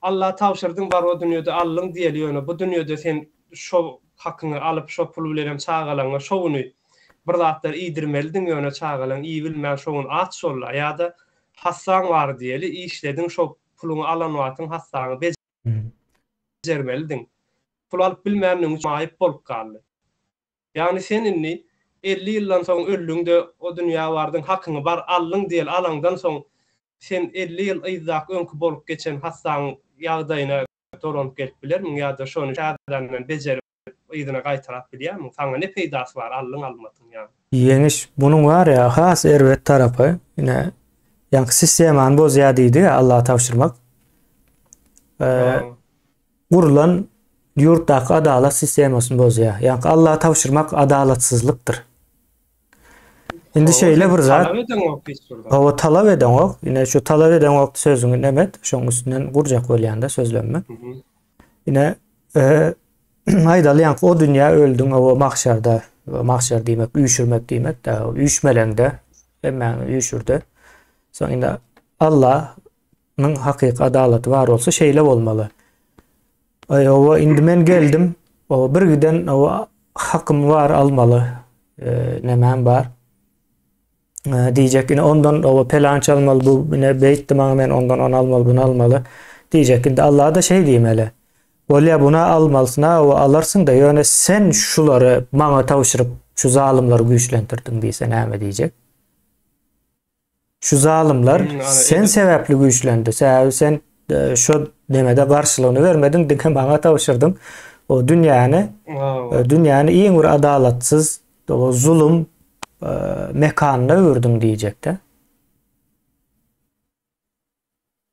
Allah tavşırdyň bar o dünýede allyň diýelýär. Bu dünýede sen şo hakyny alyp şo pul bilen çağalaňa şowuny bir zatlar iýdirmelidiň ýöne çağalaň iý bilmän şowun at solla ya da hassaň var diýeli işlediň şo puluny alan watyň hassaňy bejermelidiň. Pul alyp bilmänligiň üçin aýyp bolup galdy. Yani seninni 50 ýyldan soň öllüňde o dünýä bardyň hakyny bar allyň diýel alaňdan soň sen 50 ýyl ýyzak öňkü bolup geçen hassaň ýagdaýyna dolanyp gelip bilermiň ýa-da şonu şäherden bejerip ýyzyna gaýtarap bilýärmiň? Saňa ne peýdasy bar allyň almatyň ýa? Ýeňiş bunun var ya has erwet tarapy, ýene ýa sistemany bozýar diýdi Allah'a tavşyrmak. Gurulan yurtdaky adalet sistemasyny bozýar. Ýa Allah'a tavşyrmak adalatsızlykdyr. Indi şeýle bir zat. O talap eden ok. Ine şu talap eden ok sözüňi nemet, şoň üstünden gurjak bolýanda sözlenme. Ine aýdaly ýa o dünýä öldüň, o mahşarda, mahşar diýmek, üýşürmek diýmek de, üýşmeleňde, hemen üýşürde. Soň inde Allah'nyň hakyky adalaty bar bolsa şeýle bolmaly. O indi men geldim, o bir giden o hakym var almaly. Nämem bar? Diyecek yine ondan o pelanç almalı, bu ne beyt men ondan onu almalı, bunu almalı diyecek. Şimdi Allah'a da şey diyemeli. Bolya buna almalısın, o alarsın da yani sen şuları bana tavşırıp şu zalimleri güçlendirdin diyse näme diyecek. Şu zalimler sen sebepli güçlendi. Sen şu demede karşılığını vermedin, diken bana tavşırdın. O dünyanı iyiň bir adalatsız, o zulüm mekanına ördüm diyecek de.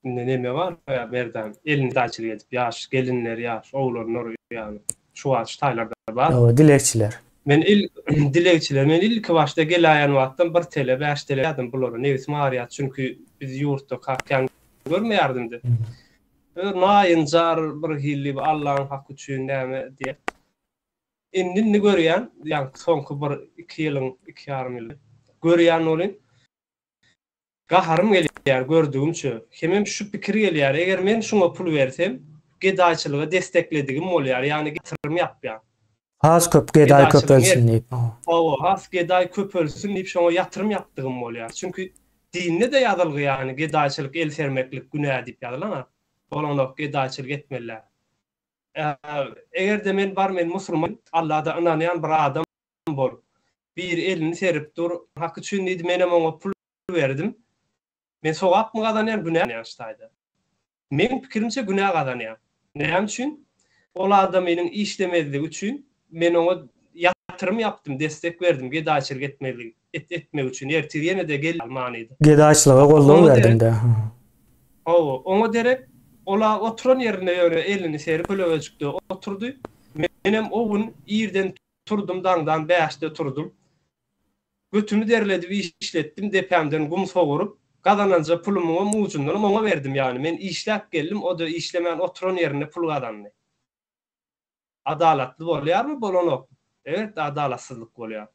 Ne var ya Merdan? Elini daçılık edip yaş, gelinler yaş, oğlanlar yani. Şu aç taylarda var. O dilekçiler. Men ilk başta gelayan wagtdan 1 TL, 5 TL ýadym bulara. Nebis mariyat, çünkü biz yurtda kakyan görmeýärdim-de. Naýynjar bir hilli Allah'ın hakkı üçin näme diýip. Indi görýän, ýa soňky 1-2 ýylyň, 2,5 ýyl görýän bolyn. Gaharym gelýär gördüğümçe. Hemem şu pikir gelýär. Eger men şuňa pul bersem, gedaýçylyga destekledigim bolýar. Ýani getirim ýapýan. Az köp gedaý köp ölsün diýip. Az gedaý köp ölsün diýip şoňa ýatyrym ýapdygym bolýar. Çünkü dinde de ýazylgy ýani gedaýçylyk el sermeklik günah diýip ýazylan. Bolanok gedaýçylyk etmeliler. Eger de men musulman, Allah'a da inanýan bir adam bol. Bir elini serip dur, hakkı üçin diýdi, menem oňa pul berdim. Men sowap mı gazanýan, günah ýaşdaýdy. Men pikirimçe günah gazanýan. Näme üçin? Ol adam meniň işlemezligi üçin men oňa yatırım yaptım, destek verdim, gedaçılık etmek için. Ertiriyene de gel Almanya'da. Gedaçlığa golluk verdin de. Ona derek ola oturan yerine öyle elini serip öyle çıktı. Oturdu. Benim o gün yerden turdum, dangdan 5'te turdum. Götümü derledi, işlettim, depemden gum soğurup kazanınca pulumu mucundan ona verdim yani. Men işlep geldim, o da işlemen oturan yerine pul kazandı. Adaletli oluyor mu? Bolonok. Evet, adalatsızlık oluyor.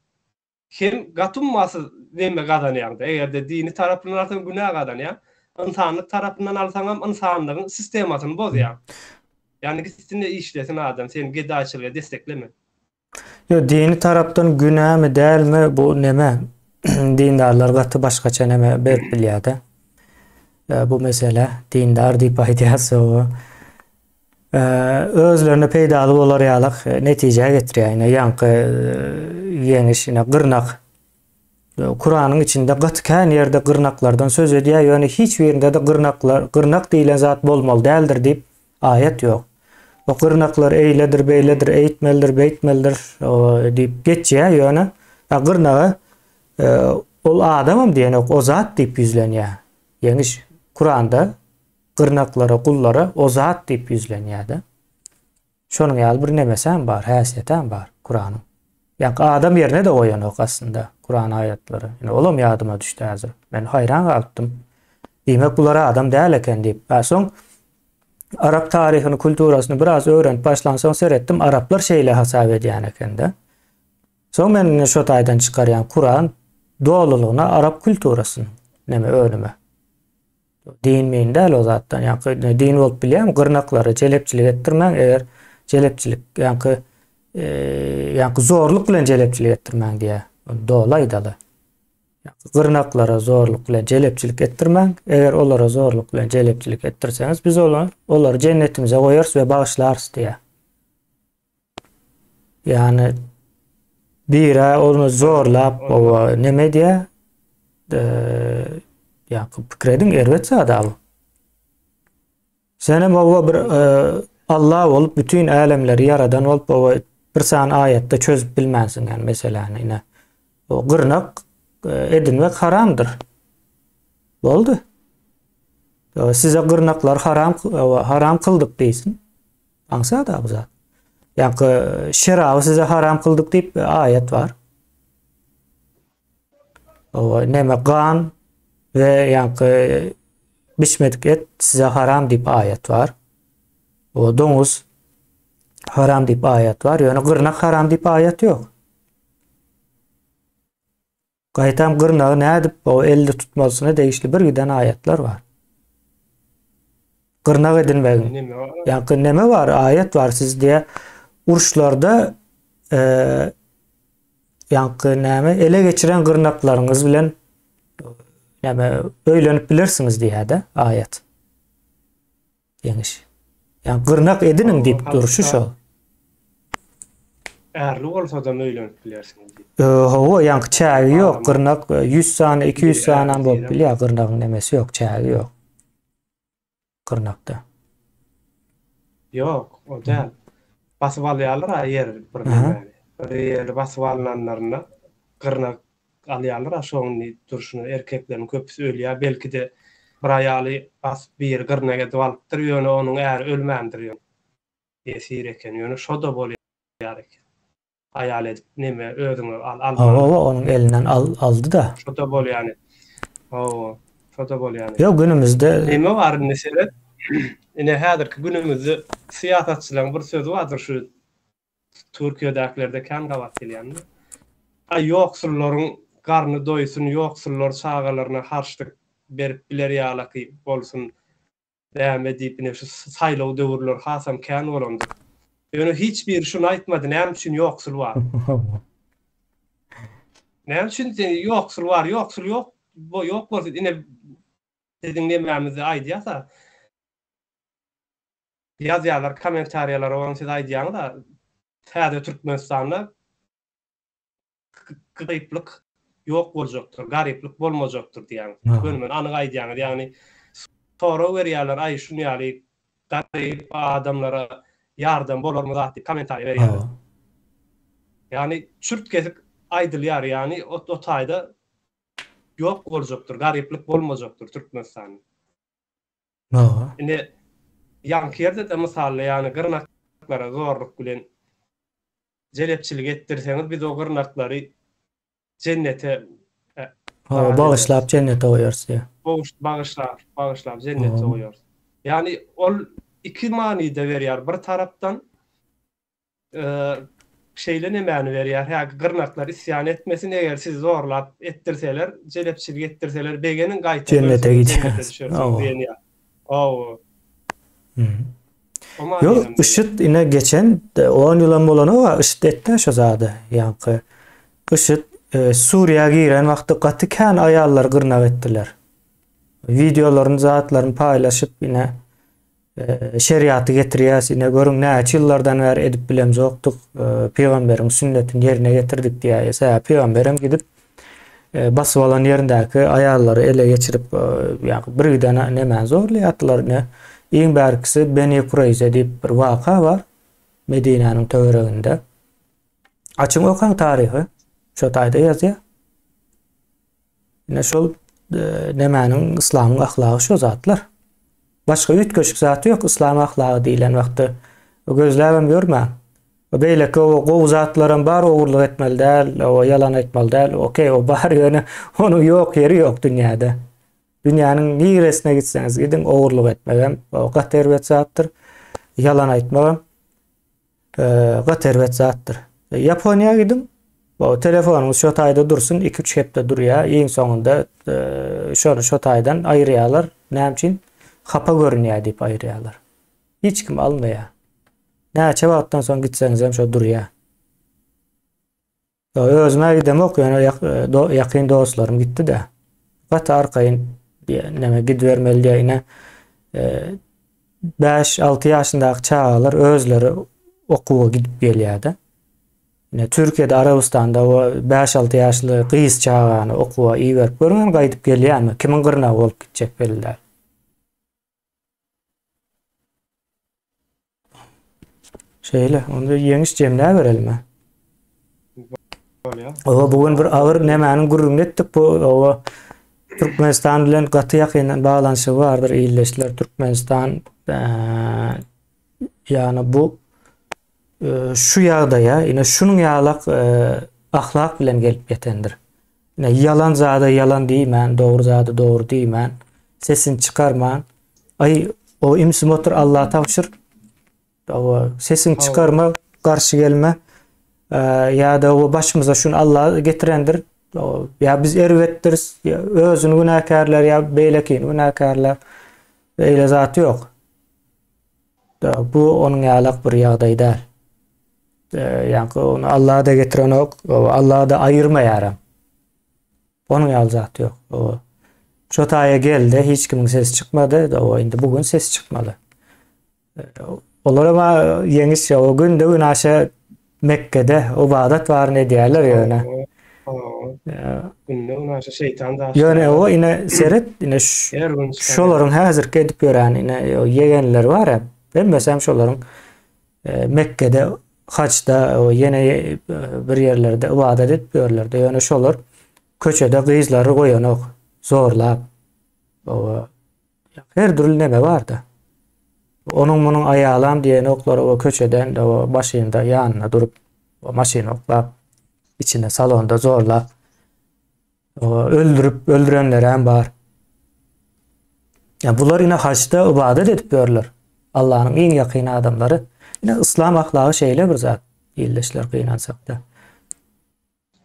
Hem gatınması deme kazanıyor da. Eğer de dini tarafından alsan günah kazanıyor. İnsanlık tarafından alsan insanlığın sistemasını bozuyor. Yani gitsin de işlesin adam, seni gedaçılığa destekleme. Yo, dini tarapdan günah mı değil mi bu neme? Dindarlar gatı başkaça neme berip bilýärdi. Bu mesele dindar diýip aýdýarsa o özlerine peýdaly bolar ýalyk netije getirýär. Ýanky ýeňişine gyrnak. Kur'anyň içinde gatkan ýerde gyrnaklardan söz edýär. Ýöne hiç birinde de gyrnak diýilen zat bolmaly däldir diýip ayet ýok. O gyrnaklar eýledir, beýledir, eýtmelidir, beýtmelidir diýip geçýär. Ýöne gyrnagy ol adamam diýen o zat diýip ýüzlenýär. Ýeňiş Kur'anda gırnaklara, kullara o zat diýip ýüzlenýärdi. Şonuň ýaly bir nemesem bar, häsiýetem bar Kur'anyň. Ýa-ni adam ýerine de goýanok aslında Kur'an aýatlary. Ýani olam ýadyma düşdi häzir. Men haýran galpdym. Diýmek bulara adam däl eken diýip. Soň Arap taryhyny, kulturasyny biraz öwrenip başlansaň seretdim. Araplar şeýle hasap edýän eken-de. Soň men şo taýdan çykarýan Kur'an doğalylygyna Arap kulturasyny neme önüme. Din men däl o zatdan. Ýa-ni din bolup bilýär, gyrnaklary jelepçilik etdirmäň, eger jelepçilik ýa-ni zorluk bilen jelepçilik etdirmäň diýär. Dolaýdaly. Gyrnaklara zorluk bilen jelepçilik etdirmäň, eger olara zorluk bilen jelepçilik etdirseňiz, biz olary jennetimize goýarys we bagyşlarys diýär. Ýani bira onu zorlap o neme diýär? Pikrediň erbet zada bu. Senem o bir Allah olup bütün alemleri yaradan olup o bir san ayette çözüp bilmensin yani meseleni ine. O gırnak edinmek haramdır. Boldu. Size gırnaklar haram kıldık deysin. Ansa da bu zat. Yani şerabı size haram kıldık deyip ayet var. O neme kan ve yani biçmedik et size haram deyip ayet var. O domuz haram deyip ayet var. Yani gırnak haram deyip ayet yok. Gaýtam gırnağı nädip o elde tutmasyna değişli bir giden ayetler var. Gırnak edinmegin. Yani neme var? Ayet var siz diye uruşlarda yani neme ele geçiren gırnaklarınız bilen neme öýlenip bilirsiniz diye de ayet. Ýeňiş. Yani gırnak edinin deyip duruşu şo. Erli olsa da öýlenip bilersiňiz. O yani çägi yok. Gırnak 100 sany 200 sany bolup bilýär. Gırnagyň nemesi yok, çägi yok. Gırnakda. Yok, o däl. Basyp alýarlar aýer bir neme. Bir basyp alnanlaryna gırnak alýarlar, şoňy duruşuny erkekleriň köpüsi ölýär. Belki de bir aýaly basyp bir gırnak edip alypdyr, ýöne onuň äri ölmändir. Esir eken, ýöne şo da bolýar eken. Hayal edip neme özüňi onun elinden aldı da. Şo da bol yani. Şo da bol yani. Yok günümüzde neme var mesela? Ine häzirki günümüzde siýasatçylaryň bir sözü vardyr şu Türkiýedäkilerde kan gawat gelýär. Ýoksullaryň garny doýsun, ýoksullar çağalaryna harçlyk berip biler ýalaky bolsun. Däme diýip ine şu saýlaw döwürler hasam kan bolandy. Ýöne hiçbir şunu aýtmady, näme üçin ýoksul bar? Näme üçin ýoksul bar? Ýoksul ýok, bu ýok bolsa ine dediň nämämizi aýdýarsa ýazýarlar, kommentariýalar oňa siz aýdýaňyz da täze Türkmenistanda garyplyk ýok boljakdyr, garyplyk bolmajakdyr diýär. Görmen anyk aýdýaňyz, ýagny tora berýärler, aý şunu ýaly garyp adamlara yardım bolarmy zat diýip kommentariýa berýär. Yani çürt kesik aýdylýar, yani o taýda ýok boljakdyr, garyplyk bolmajakdyr Türkmenistanyň. No. Ine ýanky ýerde de mysal, yani gyrnaklara zorluk bilen jelepçilik etdirseňiz, biz o gyrnaklary cennete O bağışlap cennete goýarsy. Bağışlap cennete goýar. Yani ol iki manyda berýär. Bir tarapdan şeyle ne many berýär? Ha, gyrnaklar isyan etmesin, eger siz zorlap etdirseler, jelepçilik etdirseler, begeniň gaýta Cennete gider. diýen ýa. O. Yo, IŞİD ine geçen 10 ýylan bolany wa IŞİD etdi şo zady. Ýa-ni IŞİD Suriýa giren wagtda gatykan aýallar gyrnak etdiler. Videolaryny, zatlaryny paýlaşyp ine şeriaty getirýäs, ine görüň näçe ýyllardan bäri edip bilemjokdyk, peýgamberiň sünnetini ýerine getirdik diýär. Peýgamberem gidip basyp alan ýerindäki aýallary ele geçirip ýa-ni bir gidana näme zorlaýatdylar ne. Iň bärkisi Beni Kurayza diýip bir waka bar Medinanyň töwereginde. Açyň okaň taryhy şo taýda ýazýar. Ine şol nämäniň islamyň ahlagy şo zatlar. Başga ütköşük zaty ýok islam ahlagy diýilen wagtda. O gözläbem görmä. O beýleki o gowy zatlaryň bar ogurlyk etmeli däl, o yalan etmeli däl. Okey, o bar ýöne onuň ýok ýeri ýok dünýäde. Dünýäniň giresine gitseňiz gidin ogurlyk etmegem, o gaterwet zatdyr. Yalan aýtmagam gaterwet zatdyr. Ýaponiýa gidin. O telefonuňyz şo taýda dursun, 2-3 hepde durýar. Iň soňunda şonu şo taýdan aýrýarlar. Näme üçin? Hapa görünýär diýip aýrýarlar. Hiç kim almaýar. Näçe wagtdan soň gitseňiz hem şo durýar. Özüme gidem ok, ýani ýakyn dostlarym gitdi-de. Gata arkaýyn näme gidbermeli diýene 5-6 ýaşyndaky çagalar özleri okuwa gidip gelýärdi. Ine Türkiýede, Arabistanda o 5-6 ýaşly gyz çagany okuwa iýerip görüňen gaýdyp gelýärmi? Kimin gyrna bolup gitjek belli. Şeýle, onda ýeňiş jemlä berelim. O bugün bir agyr nämäni gurrun etdik. Bu Türkmenistan bilen gaty ýakyndan baglanyşy bardyr. Ýyleşler Türkmenistan ýani bu şu ýagdaýa, ine şunuň ýalak ahlak bilen gelip ýetendir. Ine yalan zada yalan diýmän, dogry zada dogry diýmän, sesini çykarman. O imsim otur Allah'a tapşyr. O sesini çykarma, garşy gelme. Ya da o başımıza şunu Allah getirendir. Ya biz erwetdiriz, ya özünü günahkarlar, ya beýlekin günahkarlar. Beýle zaty ýok. Bu onun ýalak bir ýagdaý däl. Yani onu Allah'a da getiren ok, Allah'a da aýyrmaýaram. Onun ýaly zaty ýok. Şo taýa geldi, hiç kimiň sesi çykmady, o indi bugün ses çykmaly. Olar ama ýeňiş o günde günaşa Mekke'de ibadet var ne diýerler ýöne. Günde günaşa şeytan da. Ýöne o ine seret, ine şolaryň häzirki edip ýören ine ýegenler var ya. Ben mesem şolaryň Mekke'de haçda o ýene bir ýerlerde ibadet edip ýörler. Ýöne şolar köçede gyzlary goýan ok, zorlap. O her türlü neme barda. Onun bunun aýalam diýen oklar o köçeden o başynda ýanyna durup o maşyny oklap içine salonda zorlap öldürüp öldürenler hem bar. Ya bular ine haçda ibadet edip ýörler. Allah'ın en yakın adamları. Yine İslam ahlakı şeyle bir zat. İlleşler kıynansak da.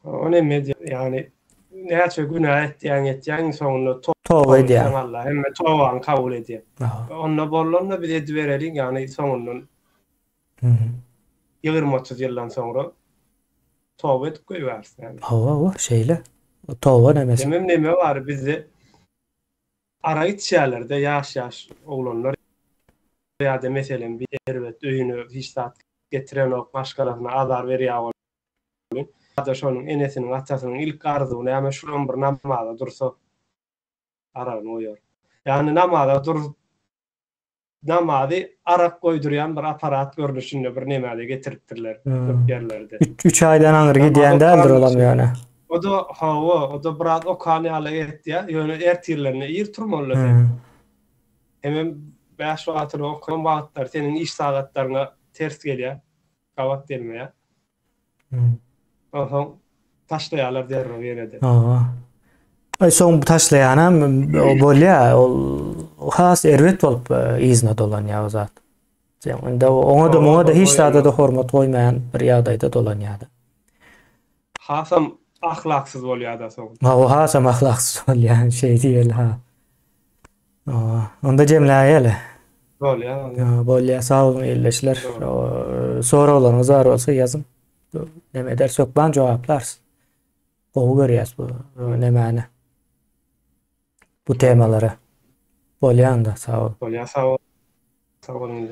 O ne medya yani näçe günah etdiň soňunda tövbe edýär. Allah hemme tövbany kabul edýär. Onda bollanda bir edip bereliň yani soňundan 20-30 ýyldan soňra tövbe edip goýbersin yani. O şeyle. O tövbe nemesi. Demem neme var bizde ara gitşärlerde ýaş oglanlar ýa-da meselen bir erwet öýüne hiç zat getiren ok başgalaryna azar berýär. Hatta şonun enesinin atasynyň ilk arzuwy näme şulan bir namazda dursa aragyny oýar. Yani namazda namazy arak koyduryan bir aparat görünüşünde bir nemade getiripdirler yerlerde. 3 aydan aňyr gidýän däldir olam ýöne. O da hawa, o da biraz o kanaly etdi ya. Ýöne ertirlerine ýer turmaly. Hemen 5 saat okuyan wagtlar senin iş saatlaryna ters gelýär. Gawat gelmeýär. Oha, taşlaýarlar derre ýerde. Ay soň bu taşlaýanam o bolýa, o has erwet bolup izne dolanýar o zat. Onda oňa da hiç zada da hormat goýmaýan bir ýagdaýda dolanýardy. Hasam ahlaksız bolýar da soň. O hasam ahlaksız bolýan şey diýel ha. Onda jemläýäle. Bolýar, sag bolun ýerleşler. Soraularyňyz bar bolsa ýazym. Neme dersek ban jogaplarsyn. Gowy görýäs bu nemäni. Bu temalara. Bolýanda, sag ol. Bolýar, sag ol. Sag bolun.